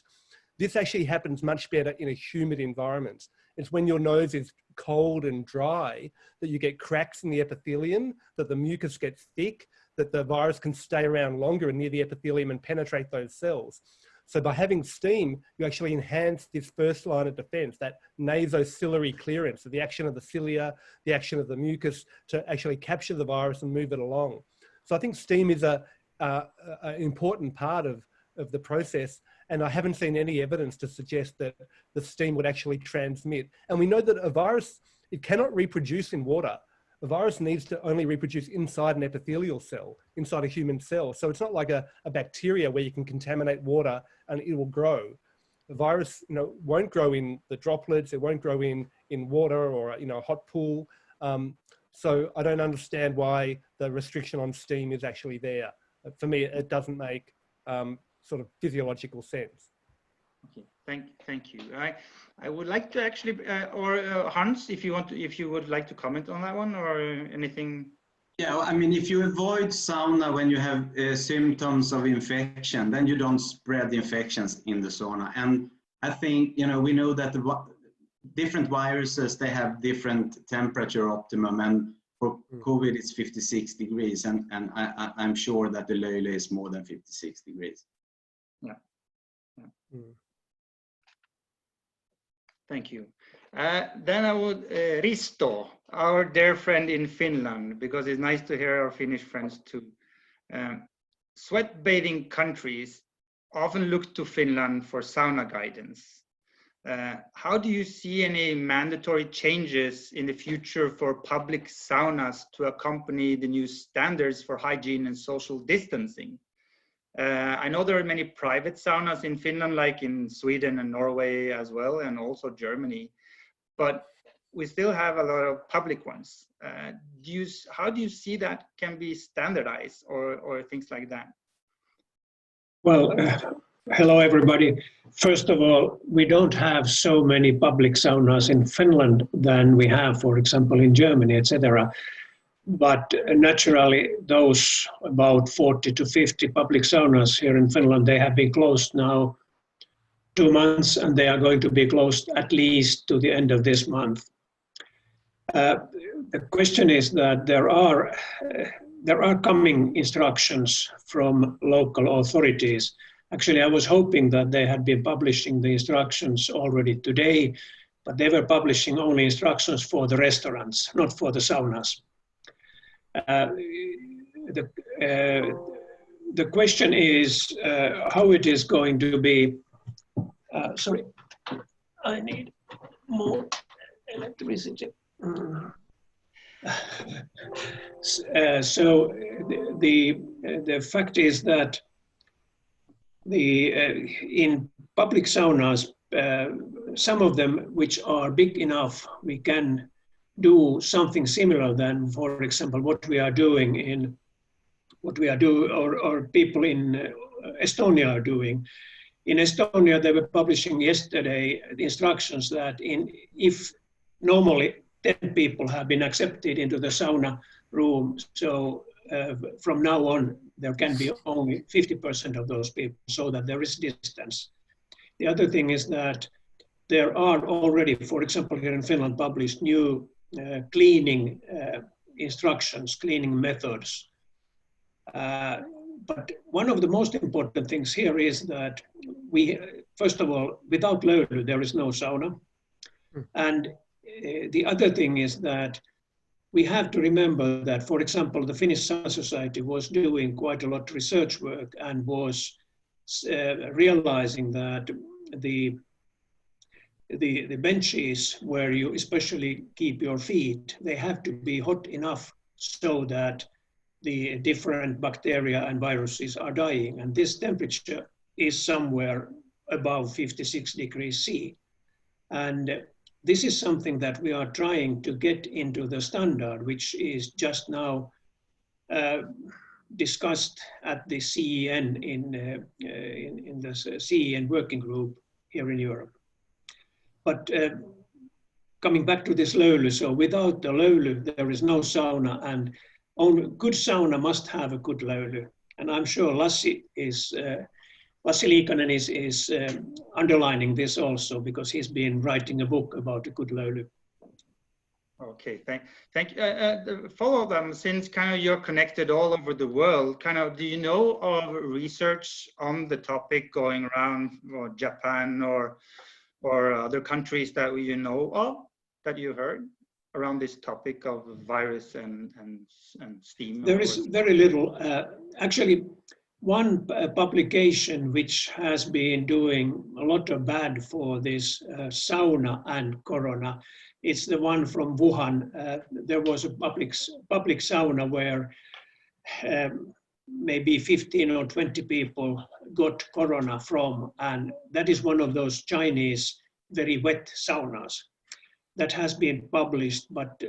[SPEAKER 6] This actually happens much better in a humid environment. It's when your nose is cold and dry that you get cracks in the epithelium, that the mucus gets thick, that the virus can stay around longer near the epithelium and penetrate those cells. So by having steam, you actually enhance this first line of defense, that nasociliary clearance, so the action of the cilia, the action of the mucus to actually capture the virus and move it along. So I think steam is an important part of the process. And I haven't seen any evidence to suggest that the steam would actually transmit. And we know that a virus, it cannot reproduce in water. A virus needs to only reproduce inside an epithelial cell, inside a human cell. So it's not like a bacteria where you can contaminate water and it will grow. The virus, you know, won't grow in the droplets. It won't grow in water or, you know, a hot pool. So I don't understand why the restriction on steam is actually there. For me, it doesn't make sort of physiological sense.
[SPEAKER 3] Okay, thank you. I would like to actually, Hans, if you would like to comment on that one or anything.
[SPEAKER 7] Yeah, I mean, if you avoid sauna when you have symptoms of infection, then you don't spread the infections in the sauna. And I think, you know, we know that the different viruses, they have different temperature optimum, and for COVID it's 56 degrees, and I'm sure that the löjli is more than 56 degrees.
[SPEAKER 3] Yeah. Thank you. Then I would, Risto, our dear friend in Finland, because it's nice to hear our Finnish friends too. Sweat bathing countries often look to Finland for sauna guidance. How do you see any mandatory changes in the future for public saunas to accompany the new standards for hygiene and social distancing? I know there are many private saunas in Finland, like in Sweden and Norway as well, and also Germany, but we still have a lot of public ones. How do you see that can be standardized or things like that?
[SPEAKER 8] Well, hello everybody. First of all, we don't have so many public saunas in Finland than we have, for example, in Germany, etc. But naturally, those about 40 to 50 public saunas here in Finland, they have been closed now 2 months, and they are going to be closed at least to the end of this month. The question is that there are coming instructions from local authorities. Actually, I was hoping that they had been publishing the instructions already today, but they were publishing only instructions for the restaurants, not for the saunas. The question is how it is going to be. Sorry, I need more electricity. So the fact is that in public saunas, some of them which are big enough, we can do something similar than, for example, what we are doing or people in Estonia are doing. In Estonia, they were publishing yesterday the instructions that if normally 10 people have been accepted into the sauna room, so from now on, there can be only 50% of those people, so that there is distance. The other thing is that there are already, for example, here in Finland, published new cleaning instructions, cleaning methods. But one of the most important things here is that first of all, without löyly, there is no sauna. And the other thing is that we have to remember that, for example, the Finnish Sauna Society was doing quite a lot of research work and was realizing that the benches where you especially keep your feet, they have to be hot enough so that the different bacteria and viruses are dying. And this temperature is somewhere above 56 degrees C. And this is something that we are trying to get into the standard, which is just now discussed at the CEN in the CEN working group here in Europe. But coming back to this löyly, so without the löyly, there is no sauna, and only good sauna must have a good löyly. And I'm sure Lasse Vinikka is underlining this also, because he's been writing a book about a good löyly.
[SPEAKER 3] Okay, thank you. Follow them, since kind of you're connected all over the world. Kind of, do you know of research on the topic going around, or Japan or other countries that you know of, that you heard around this topic of virus and steam?
[SPEAKER 8] There is very little. Actually, one publication which has been doing a lot of bad for this sauna and corona, it's the one from Wuhan. There was a public sauna where maybe 15 or 20 people got corona from, and that is one of those Chinese very wet saunas that has been published, but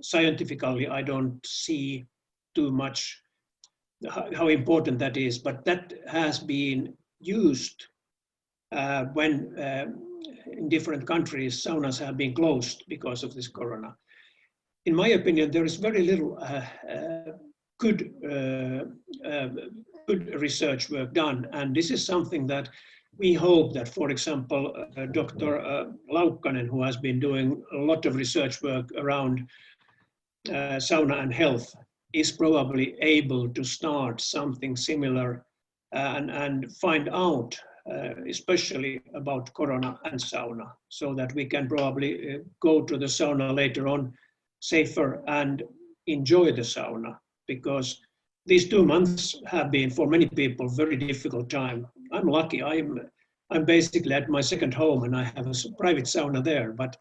[SPEAKER 8] scientifically I don't see too much how important that is, but that has been used when in different countries saunas have been closed because of this corona. In my opinion, there is very little good research work done, and this is something that we hope that, for example, Dr. Laukkanen, who has been doing a lot of research work around sauna and health, is probably able to start something similar and find out especially about corona and sauna, so that we can probably go to the sauna later on safer and enjoy the sauna, because these 2 months have been for many people very difficult time. I'm lucky. I'm basically at my second home and I have a private sauna there, but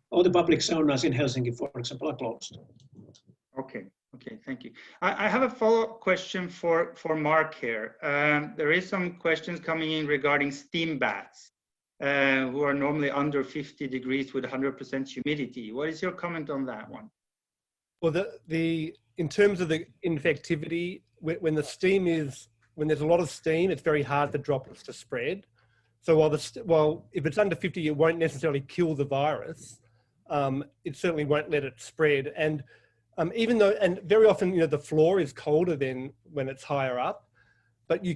[SPEAKER 8] all the public saunas in Helsinki, for example, are closed.
[SPEAKER 3] Okay, thank you. I have a follow-up question for Marc here. There is some questions coming in regarding steam baths, who are normally under 50 degrees with 100% humidity. What is your comment on that one?
[SPEAKER 6] Well, in terms of the infectivity, when there's a lot of steam, it's very hard for droplets to spread. So while if it's under 50, it won't necessarily kill the virus. It certainly won't let it spread. And even though, and very often, the floor is colder than when it's higher up, but you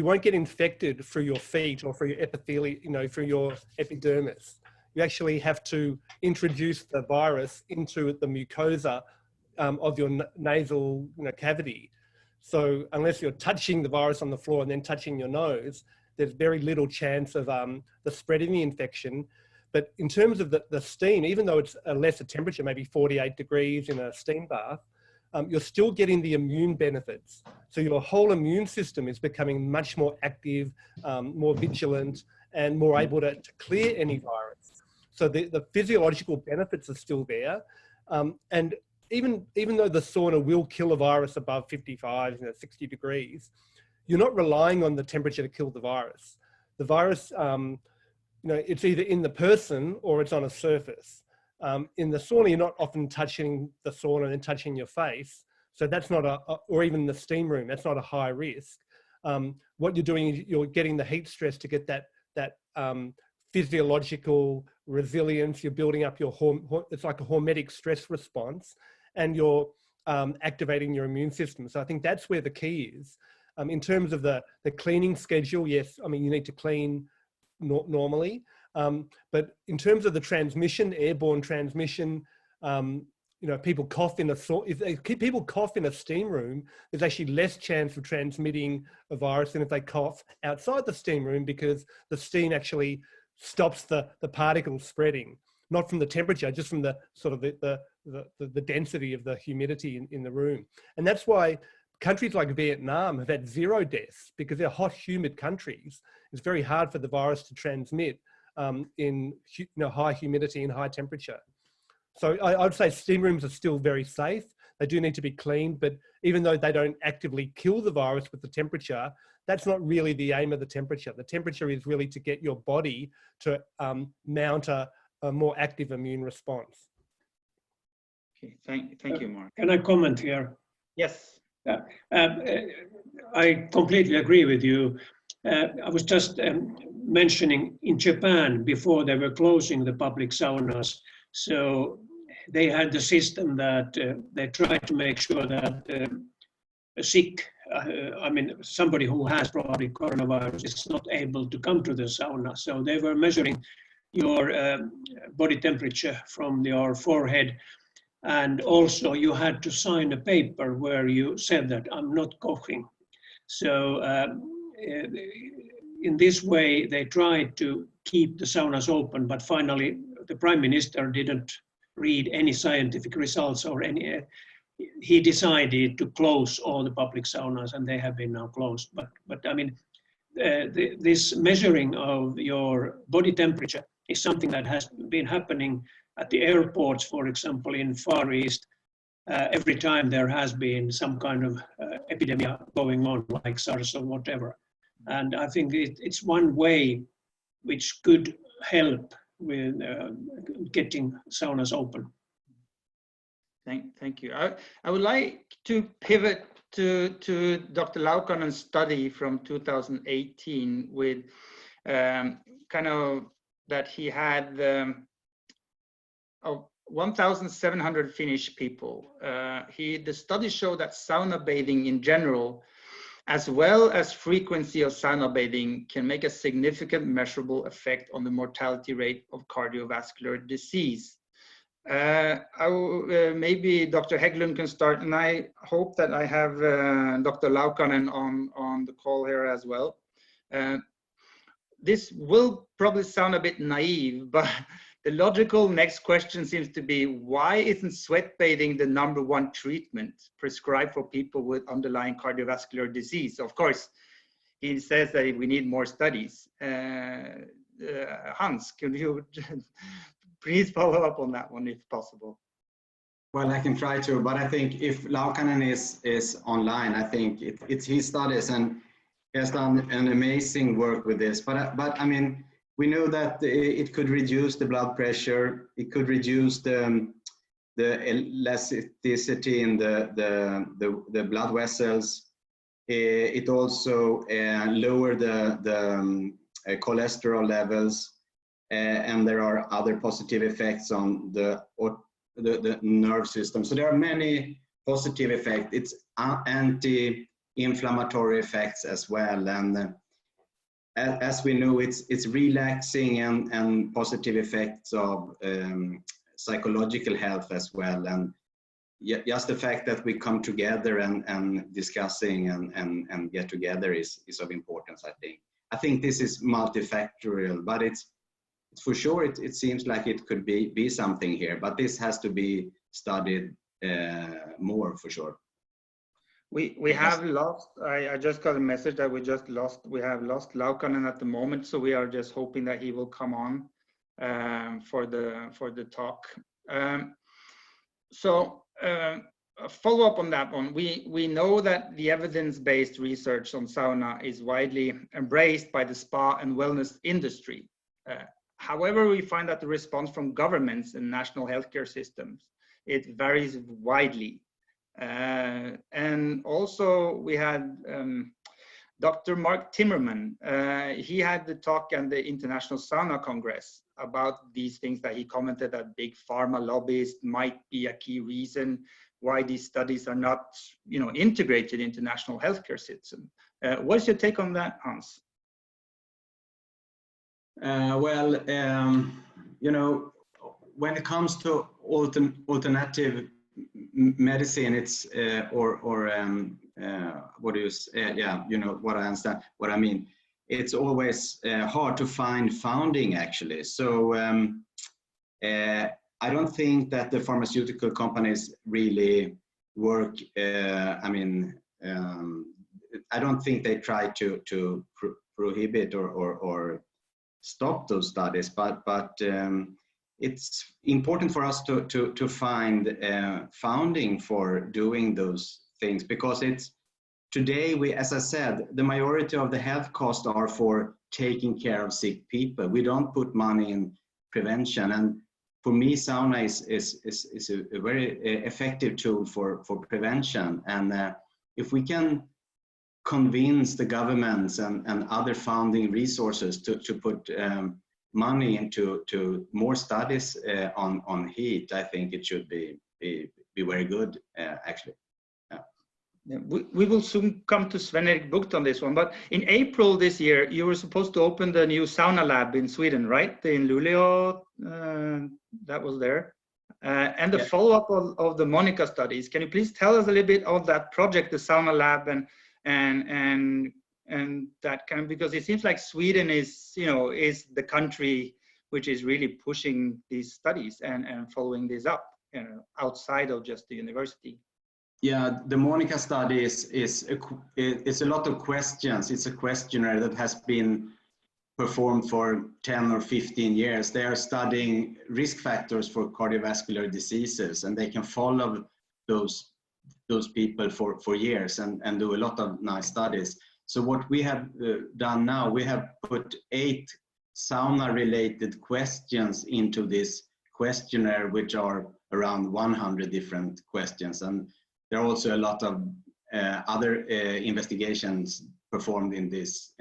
[SPEAKER 6] won't get infected through your feet or through your epithelium, through your epidermis. You actually have to introduce the virus into the mucosa of your nasal cavity. So unless you're touching the virus on the floor and then touching your nose, there's very little chance of the spreading the infection. But in terms of the steam, even though it's a lesser temperature, maybe 48 degrees in a steam bath, you're still getting the immune benefits. So your whole immune system is becoming much more active, more vigilant, and more able to clear any virus. So the physiological benefits are still there. And even though the sauna will kill a virus above 55, 60 degrees, you're not relying on the temperature to kill the virus. the virus, it's either in the person or it's on a surface. In the sauna, you're not often touching the sauna and touching your face. So that's not or even the steam room, that's not a high risk. What you're doing is you're getting the heat stress to get that physiological resilience. You're building up it's like a hormetic stress response, and you're activating your immune system. So I think that's where the key is. In terms of the cleaning schedule, yes, I mean, you need to clean normally. But in terms of the transmission, airborne transmission, people cough in if people cough in a steam room, there's actually less chance of transmitting a virus than if they cough outside the steam room, because the steam actually stops the particles spreading, not from the temperature, just from the sort of the density of the humidity in the room. And that's why countries like Vietnam have had 0 deaths, because they're hot, humid countries. It's very hard for the virus to transmit in high humidity and high temperature. So I would say steam rooms are still very safe. They do need to be cleaned, but even though they don't actively kill the virus with the temperature, that's not really the aim of the temperature. The temperature is really to get your body to mount a more active immune response.
[SPEAKER 3] Okay, thank you, Marc.
[SPEAKER 8] Can I comment here?
[SPEAKER 3] Yes.
[SPEAKER 8] I completely agree with you. I was just mentioning in Japan, before they were closing the public saunas, so they had the system that they tried to make sure that a sick, somebody who has probably coronavirus is not able to come to the sauna. So they were measuring your body temperature from your forehead. And also you had to sign a paper where you said that I'm not coughing. So in this way, they tried to keep the saunas open, but finally the Prime Minister didn't read any scientific results or any, he decided to close all the public saunas, and they have been now closed. But I mean, this measuring of your body temperature is something that has been happening at the airports, for example, in Far East. Every time there has been some kind of epidemic going on, like SARS or whatever. And I think it's one way which could help with getting saunas open.
[SPEAKER 3] Thank you. I would like to pivot to Dr. Laukkanen's study from 2018 with kind of that he had 1,700 Finnish people. The study showed that sauna bathing in general, as well as frequency of sauna bathing, can make a significant measurable effect on the mortality rate of cardiovascular disease. Maybe Dr. Hägglund can start, and I hope that I have Dr. Laukkanen on the call here as well. This will probably sound a bit naive, but the logical next question seems to be, why isn't sweat bathing the #1 treatment prescribed for people with underlying cardiovascular disease? Of course, he says that we need more studies. Hans, could you please follow up on that one if possible?
[SPEAKER 7] Well, I can try to, but I think if Laukkanen is online, I think it's his studies, and he has done an amazing work with this. But I mean, we know that it could reduce the blood pressure, it could reduce the elasticity in the blood vessels. It also lower the cholesterol levels, and there are other positive effects on the nerve system. So there are many positive effects. It's anti-inflammatory effects as well, and as we know, it's relaxing and positive effects of psychological health as well. And just the fact that we come together and discussing and get together is of importance, I think. I think this is multifactorial, but it's for sure, it seems like it could be something here, but this has to be studied more for sure.
[SPEAKER 3] We have lost, I just got a message that we have lost Laukkanen at the moment, so we are just hoping that he will come on for the talk. follow up on that one. We know that the evidence-based research on sauna is widely embraced by the spa and wellness industry. However, we find that the response from governments and national healthcare systems, it varies widely. And also we had Dr. Mark Timmerman. He had the talk at the International Sauna Congress about these things that he commented that big pharma lobbyists might be a key reason why these studies are not, integrated into national healthcare system. What's your take on that, Hans?
[SPEAKER 7] When it comes to alternative medicine, it's what do you say? Yeah, what I understand, what I mean. It's always hard to find funding, actually. So I don't think that the pharmaceutical companies really work. I don't think they try to prohibit or stop those studies, but it's important for us to find funding for doing those things, because today, as I said, the majority of the health costs are for taking care of sick people. We don't put money in prevention, and for me, sauna is a very effective tool for prevention. And if we can convince the governments and other funding resources to put money into more studies on heat, I think it should be very good, actually.
[SPEAKER 3] Yeah, we will soon come to Sven Erik Bucht on this one, but in April this year, you were supposed to open the new sauna lab in Sweden, right? In Luleå, that was there. And the follow-up of the Monica studies. Can you please tell us a little bit of that project, the sauna lab, and that kind of, because it seems like Sweden is the country which is really pushing these studies and following this up, outside of just the university.
[SPEAKER 7] Yeah, the Monica study it's a lot of questions. It's a questionnaire that has been performed for 10 or 15 years. They are studying risk factors for cardiovascular diseases, and they can follow those people for years and do a lot of nice studies. So what we have done now, we have put 8 sauna-related questions into this questionnaire, which are around 100 different questions. And there are also a lot of other investigations performed in these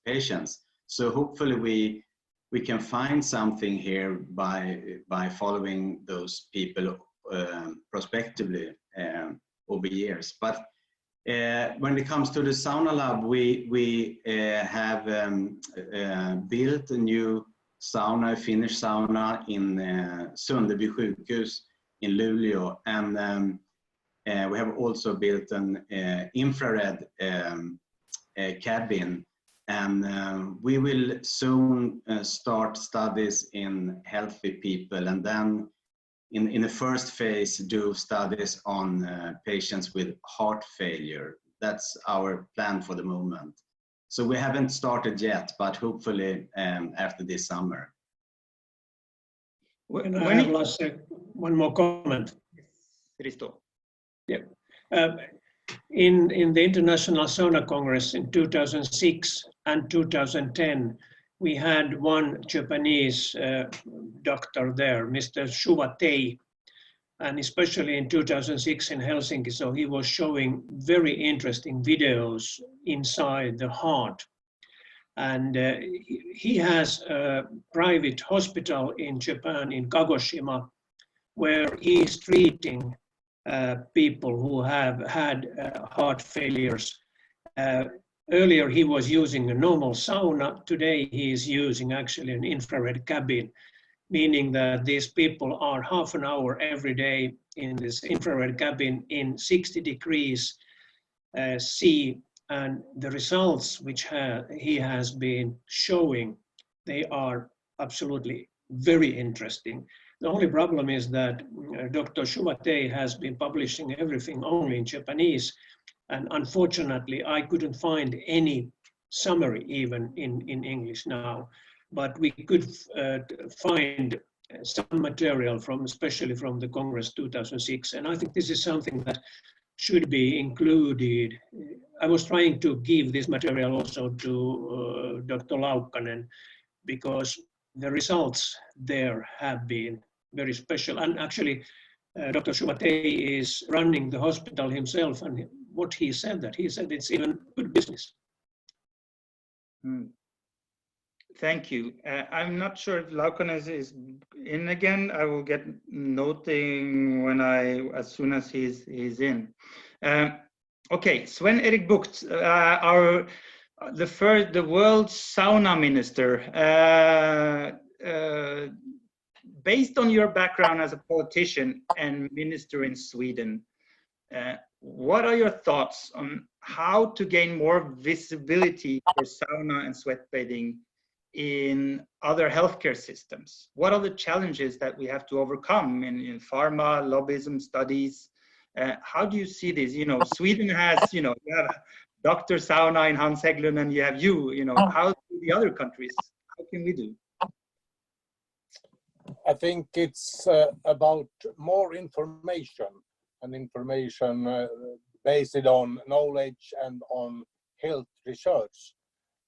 [SPEAKER 7] patients. So hopefully we can find something here by following those people prospectively over years. But when it comes to the sauna lab, we have built a new sauna, a Finnish sauna in Sunderby sjukhus in Luleå, and we have also built an infrared cabin, and we will soon start studies in healthy people, and then in the first phase do studies on patients with heart failure. That's our plan for the moment. So we haven't started yet, but hopefully after this summer.
[SPEAKER 8] When I have, Lasse, one more comment.
[SPEAKER 3] Risto.
[SPEAKER 8] Yeah. In the International Sauna Congress in 2006 and 2010, we had one Japanese doctor there, Mr. Shuba Tei, and especially in 2006 in Helsinki. So he was showing very interesting videos inside the heart. And he has a private hospital in Japan, in Kagoshima, where he is treating people who have had heart failures. Earlier he was using a normal sauna. Today he is using actually an infrared cabin, meaning that these people are half an hour every day in this infrared cabin in 60 degrees C, and the results which he has been showing, they are absolutely very interesting. The only problem is that Dr. Shumate has been publishing everything only in Japanese, and unfortunately I couldn't find any summary even in English now, but we could find some material from, especially from the Congress 2006, and I think this is something that should be included. I was trying to give this material also to Dr. Laukkanen, because the results there have been very special. And actually, Dr. Shumatei is running the hospital himself, and what he said it's even good business.
[SPEAKER 3] Thank you. I'm not sure if Laukkanen is in again. I will get noting when as soon as he's in. Okay, Sven Erik Bucht, the world's sauna minister. Based on your background as a politician and minister in Sweden, what are your thoughts on how to gain more visibility for sauna and sweat bathing in other healthcare systems? What are the challenges that we have to overcome in pharma, lobbyism studies? How do you see this? You know, Sweden has, you have Dr. Sauna in Hans Hägglund, and you have how do the other countries? How can we do?
[SPEAKER 9] I think it's about more information, and information based on knowledge and on health research.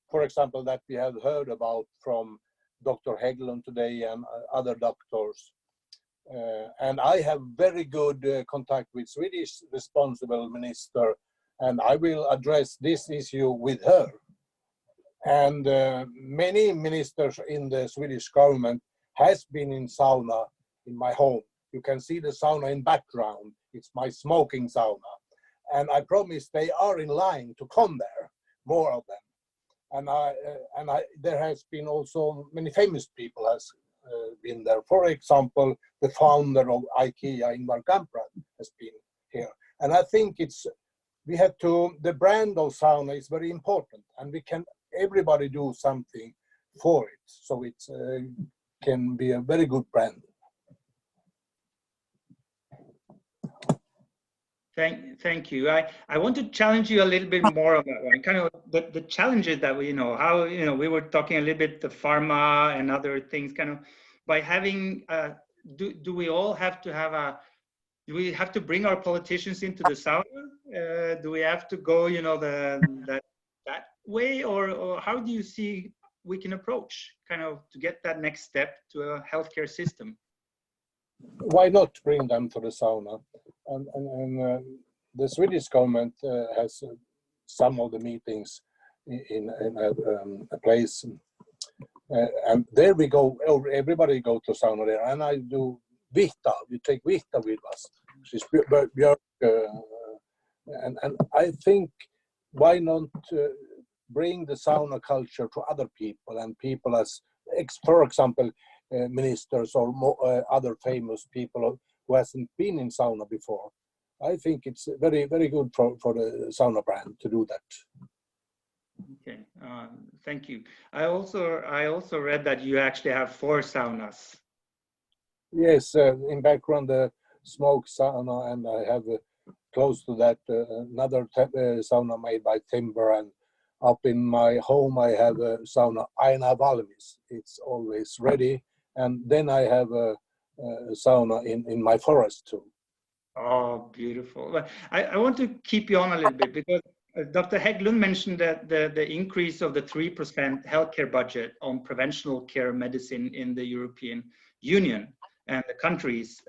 [SPEAKER 9] For example, that we have heard about from Dr. Hägglund today and other doctors. And I have very good contact with Swedish responsible minister, and I will address this issue with her. And many ministers in the Swedish government has been in sauna in my home. You can see the sauna in background. It's my smoking sauna. And I promise they are in line to come there, more of them. And there has been also many famous people has been there. For example, the founder of IKEA, Ingvar Kamprad, has been here. And I think the brand of sauna is very important, and everybody do something for it. So it can be a very good brand.
[SPEAKER 3] Thank you. I want to challenge you a little bit more on that one. Kind of the challenges that we we were talking a little bit the pharma and other things. Kind of by having do we all have to have do we have to bring our politicians into the sauna? Do we have to go that way, or how do you see we can approach kind of to get that next step to a healthcare system?
[SPEAKER 9] Why not bring them to the sauna? And the Swedish government has some of the meetings in a place, and there we go. Everybody go to sauna there, and I do Vihta. We take Vihta with us. She's Björk, and I think why not bring the sauna culture to other people and people as, for example, ministers or other famous people who hasn't been in sauna before. I think it's very, very good for the sauna brand to do that.
[SPEAKER 3] Okay, thank you. I also read that you actually have 4 saunas.
[SPEAKER 9] Yes, in background the smoke sauna, and I have close to that another sauna made by timber, and up in my home I have a sauna aina valmis. It's always ready. And then I have a sauna in my forest too.
[SPEAKER 3] Oh, beautiful. But I want to keep you on a little bit, because Dr. Hägglund mentioned that the increase of the 3% healthcare budget on preventional care medicine in the European Union and the countries.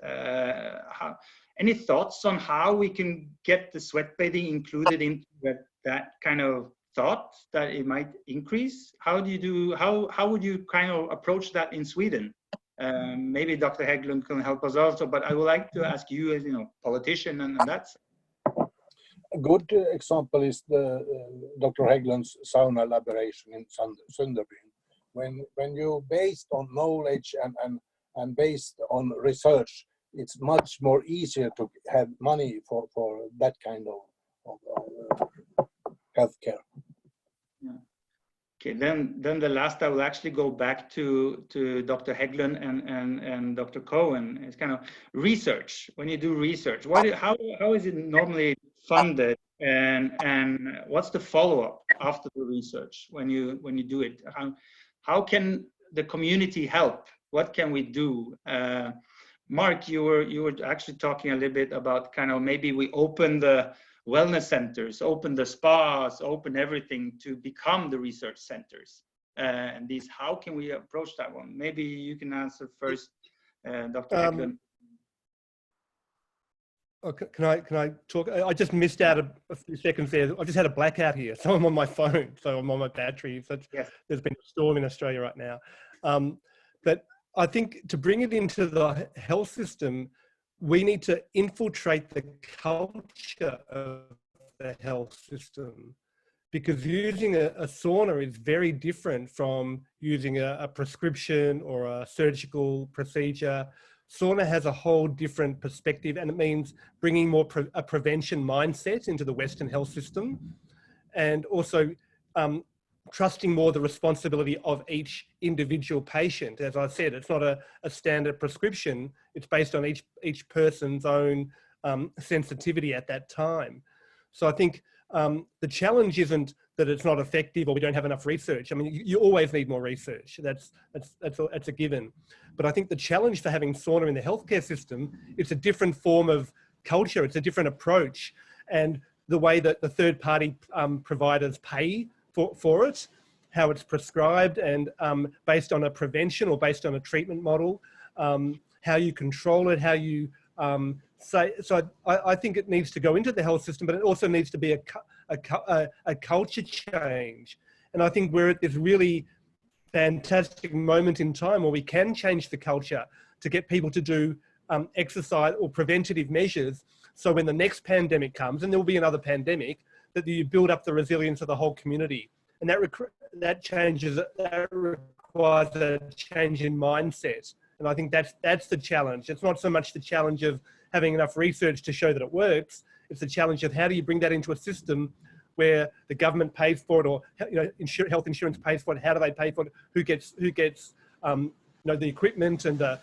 [SPEAKER 3] Any thoughts on how we can get the sweat bathing included into that kind of thought that it might increase? How would you kind of approach that in Sweden? Maybe Dr. Hägglund can help us also, but I would like to ask you as politician, and that's
[SPEAKER 9] a good example is the Dr. Hägglund's sauna elaboration in Sunderbyn. When you based on knowledge and based on research, it's much more easier to have money for that kind of healthcare.
[SPEAKER 3] Yeah. Okay, then the last I will actually go back to Dr. Hägglund and Dr. Cohen. It's kind of research. When you do research, how is it normally funded, and what's the follow-up after the research when you do it? How can the community help What can we do? Marc, you were actually talking a little bit about kind of maybe we open the wellness centers, open the spas, open everything to become the research centers. And these, how can we approach that one? Maybe you can answer first, Dr. Hägglund.
[SPEAKER 6] Okay, can I talk? I just missed out a few seconds there. I just had a blackout here, so I'm on my phone, so I'm on my battery. So
[SPEAKER 3] yes.
[SPEAKER 6] There's been a storm in Australia right now. But I think to bring it into the health system, we need to infiltrate the culture of the health system, because using a sauna is very different from using a prescription or a surgical procedure. Sauna has a whole different perspective, and it means bringing more a prevention mindset into the Western health system, and also trusting more the responsibility of each individual patient. As I said, it's not a standard prescription. It's based on each person's own sensitivity at that time. So I think the challenge isn't that it's not effective or we don't have enough research. I mean, you always need more research. That's a given. But I think the challenge for having sauna in the healthcare system, it's a different form of culture. It's a different approach, and the way that the third-party providers pay for it, how it's prescribed, and based on a prevention or based on a treatment model, how you control it, how you so I think it needs to go into the health system, but it also needs to be a culture change. And I think we're at this really fantastic moment in time where we can change the culture to get people to do exercise or preventative measures. So when the next pandemic comes, and there will be another pandemic, that you build up the resilience of the whole community. And that requires a change in mindset. And I think that's the challenge. It's not so much the challenge of having enough research to show that it works. It's the challenge of how do you bring that into a system where the government pays for it, or health insurance pays for it. How do they pay for it? Who gets the equipment and the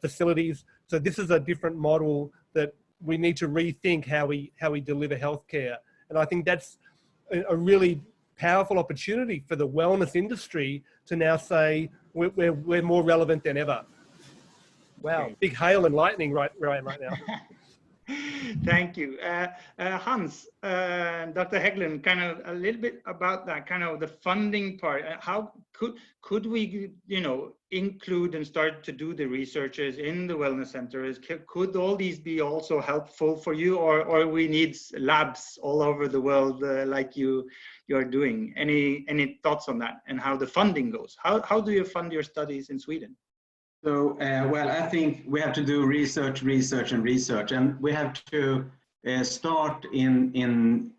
[SPEAKER 6] facilities? So this is a different model that we need to rethink how we deliver healthcare. And I think that's a really powerful opportunity for the wellness industry to now say we're more relevant than ever. Wow,
[SPEAKER 3] Okay.
[SPEAKER 6] Big hail and lightning right now.
[SPEAKER 3] Thank you. Hans, Dr. Hägglund, kind of a little bit about that, kind of the funding part. How could we, include and start to do the researchers in the wellness centers? Could all these be also helpful for you, or we need labs all over the world like you're doing? Any thoughts on that, and how the funding goes? How do you fund your studies in Sweden?
[SPEAKER 7] So, well, I think we have to do research, and we have to start in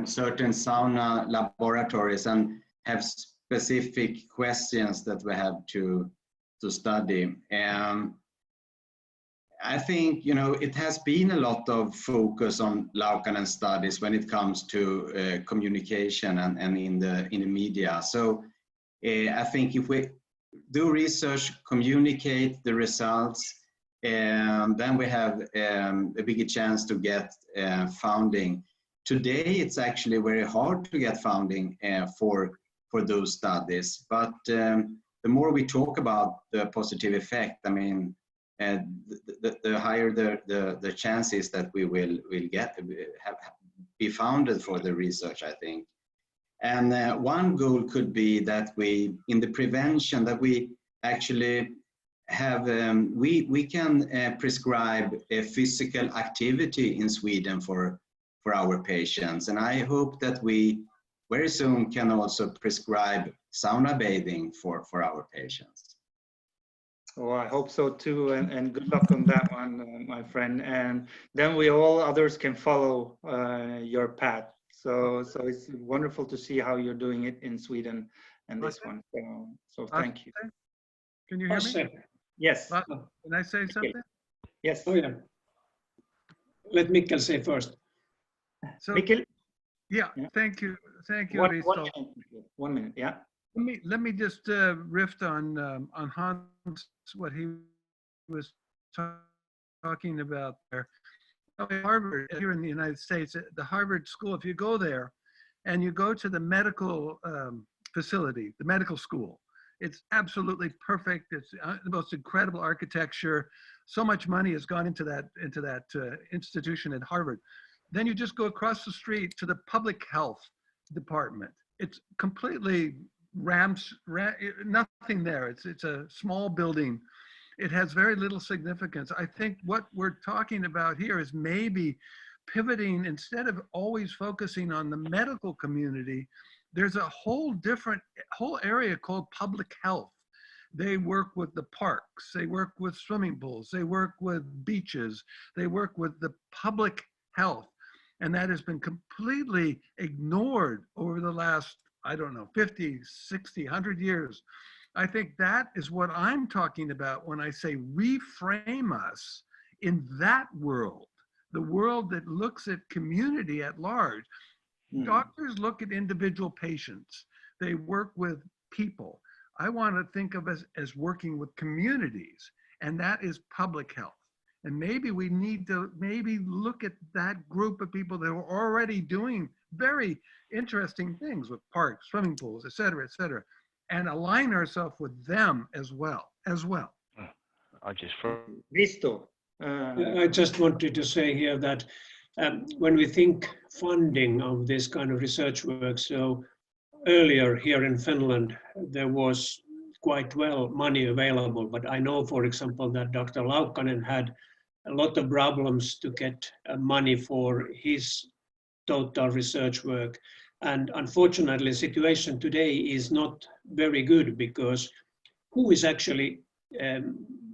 [SPEAKER 7] certain sauna laboratories and have specific questions that we have to study. I think, it has been a lot of focus on Laukkanen studies when it comes to communication and in the media. So I think if we do research, communicate the results, and then we have a bigger chance to get funding. Today, it's actually very hard to get funding for those studies, but the more we talk about the positive effect, I mean, the higher the chances that we will be founded for the research, I think. And one goal could be that we, in the prevention, that we actually have, we can prescribe a physical activity in Sweden for our patients. And I hope that we very soon can also prescribe sauna bathing for our patients.
[SPEAKER 3] Oh, I hope so too, and good luck on that one, my friend. And then we all others can follow your path. So it's wonderful to see how you're doing it in Sweden and this one. So thank you.
[SPEAKER 4] Can you hear me?
[SPEAKER 3] Yes.
[SPEAKER 4] Can I say something?
[SPEAKER 3] Yes.
[SPEAKER 8] Oh, yeah. Let Mikkel say first.
[SPEAKER 4] So,
[SPEAKER 3] Mikkel?
[SPEAKER 4] Yeah, thank you. Thank you,
[SPEAKER 3] 1 minute, yeah.
[SPEAKER 4] Let me just riff on Hans, what he was talking about there. Harvard, here in the United States, the Harvard School, if you go there and you go to the medical facility, the medical school, It's absolutely perfect. It's the most incredible architecture. So much money has gone into that institution at Harvard. Then you just go across the street to the public health department. It's completely nothing there. It's a small building. It has very little significance. I think what we're talking about here is maybe pivoting, instead of always focusing on the medical community, there's a whole area called public health. They work with the parks, they work with swimming pools, they work with beaches, they work with the public health. And that has been completely ignored over the last, I don't know, 50, 60, 100 years. I think that is what I'm talking about when I say reframe us in that world, the world that looks at community at large. Doctors look at individual patients. They work with people. I want to think of us as working with communities, and that is public health. And maybe we need to look at that group of people that are already doing very interesting things with parks, swimming pools, et cetera, and align ourselves with them as well.
[SPEAKER 2] I just
[SPEAKER 8] I just wanted to say here that when we think funding of this kind of research work, so earlier here in Finland, there was quite well money available, but I know, for example, that Dr. Laukkanen had a lot of problems to get money for his total research work. And unfortunately, the situation today is not very good, because who is actually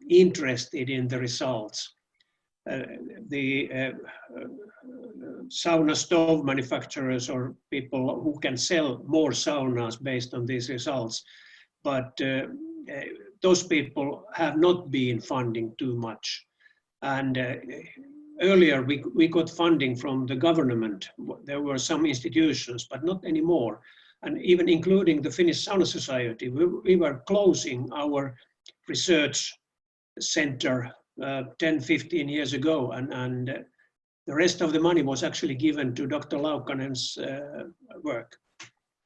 [SPEAKER 8] interested in the results? The sauna stove manufacturers, or people who can sell more saunas based on these results. But those people have not been funding too much. And earlier we got funding from the government. There were some institutions, but not anymore. And even including the Finnish Sauna Society, we were closing our research center 10, 15 years ago. And the rest of the money was actually given to Dr. Laukkanen's work.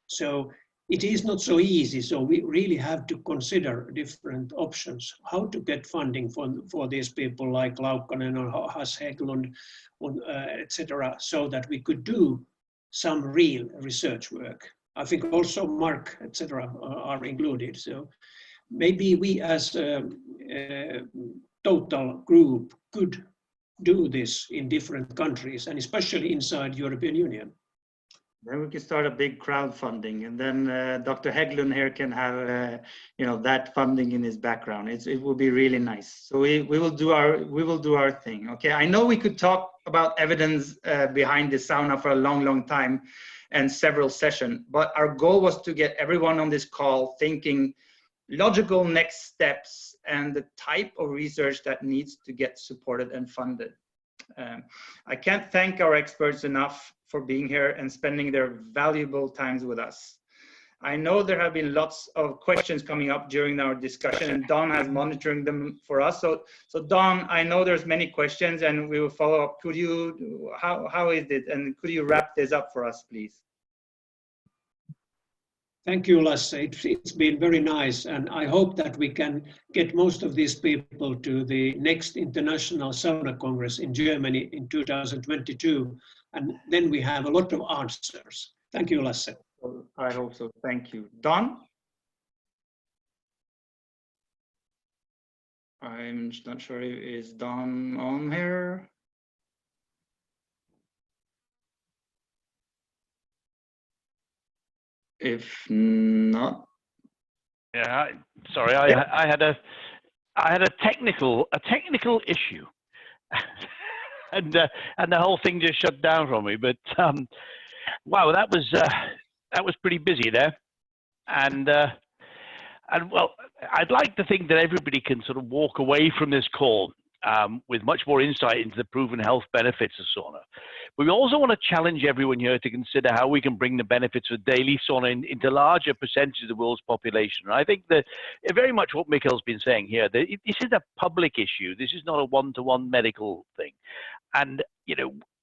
[SPEAKER 8] So it is not so easy. So we really have to consider different options, how to get funding for these people like Laukkanen or Hägglund, etc., so that we could do some real research work. I think also Marc, etc., are included. So maybe we as a total group could do this in different countries, and especially inside European Union.
[SPEAKER 3] Then we can start a big crowdfunding, and then Dr. Hägglund here can have that funding in his background. It will be really nice. So we will do our thing. Okay, I know we could talk about evidence behind the sauna for a long time and several sessions, but our goal was to get everyone on this call thinking logical next steps and the type of research that needs to get supported and funded. I can't thank our experts enough for being here and spending their valuable times with us. I know there have been lots of questions coming up during our discussion, and Don has monitoring them for us. So Don, I know there's many questions, and we will follow up. Could you, how is it, and could you wrap this up for us, please?
[SPEAKER 8] Thank you, Lasse. It's been very nice, and I hope that we can get most of these people to the next International Sauna Congress in Germany in 2022, and then we have a lot of answers. Thank you, Lasse.
[SPEAKER 3] I hope so. Thank you. Don? I'm not sure, is Don on here? If not,
[SPEAKER 2] yeah, sorry, I had a technical issue, and the whole thing just shut down for me. But wow, that was pretty busy there, and well, I'd like to think that everybody can sort of walk away from this call with much more insight into the proven health benefits of sauna. But we also want to challenge everyone here to consider how we can bring the benefits of daily sauna into larger percentages of the world's population. And I think that very much what Mikkel's been saying here, that this is a public issue. This is not a one-to-one medical thing. And,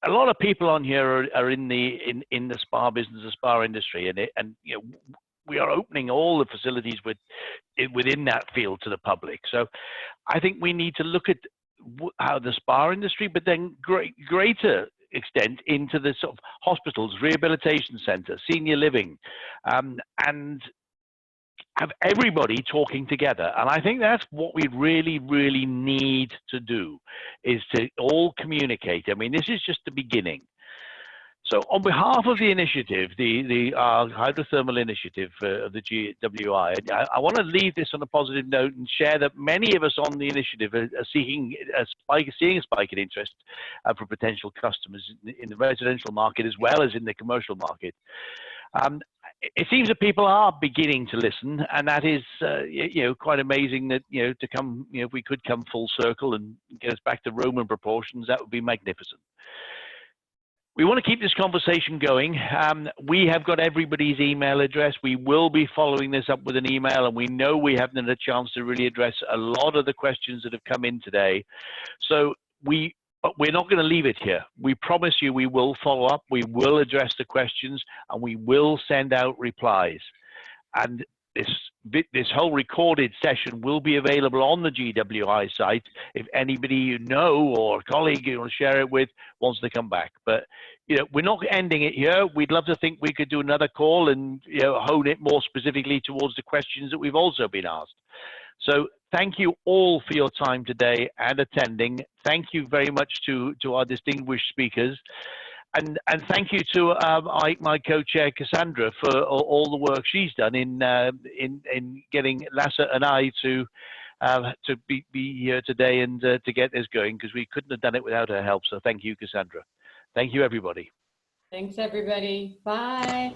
[SPEAKER 2] a lot of people on here are in the spa business, the spa industry, and we are opening all the facilities within that field to the public. So I think we need to look at how the spa industry, but then greater extent into the sort of hospitals, rehabilitation centers, senior living, and have everybody talking together. And I think that's what we really, really need to do, is to all communicate. I mean, this is just the beginning. So on behalf of the initiative, the Hydrothermal Initiative of the GWI, I want to leave this on a positive note and share that many of us on the initiative are seeing a spike in interest for potential customers in the residential market as well as in the commercial market. It seems that people are beginning to listen, and that is, quite amazing. That to come, if we could come full circle and get us back to Roman proportions, that would be magnificent. We want to keep this conversation going. We have got everybody's email address. We will be following this up with an email, and we know we haven't had a chance to really address a lot of the questions that have come in today. So but we're not going to leave it here. We promise you we will follow up, we will address the questions, and we will send out replies. And this whole recorded session will be available on the GWI site if anybody you know or a colleague you want to share it with wants to come back. But we're not ending it here. We'd love to think we could do another call and hone it more specifically towards the questions that we've also been asked. So thank you all for your time today and attending. Thank you very much to our distinguished speakers. And thank you to my co-chair Cassandra for all the work she's done in getting Lasse and I to be here today and to get this going, because we couldn't have done it without her help. So thank you, Cassandra. Thank you, everybody.
[SPEAKER 10] Thanks, everybody. Bye.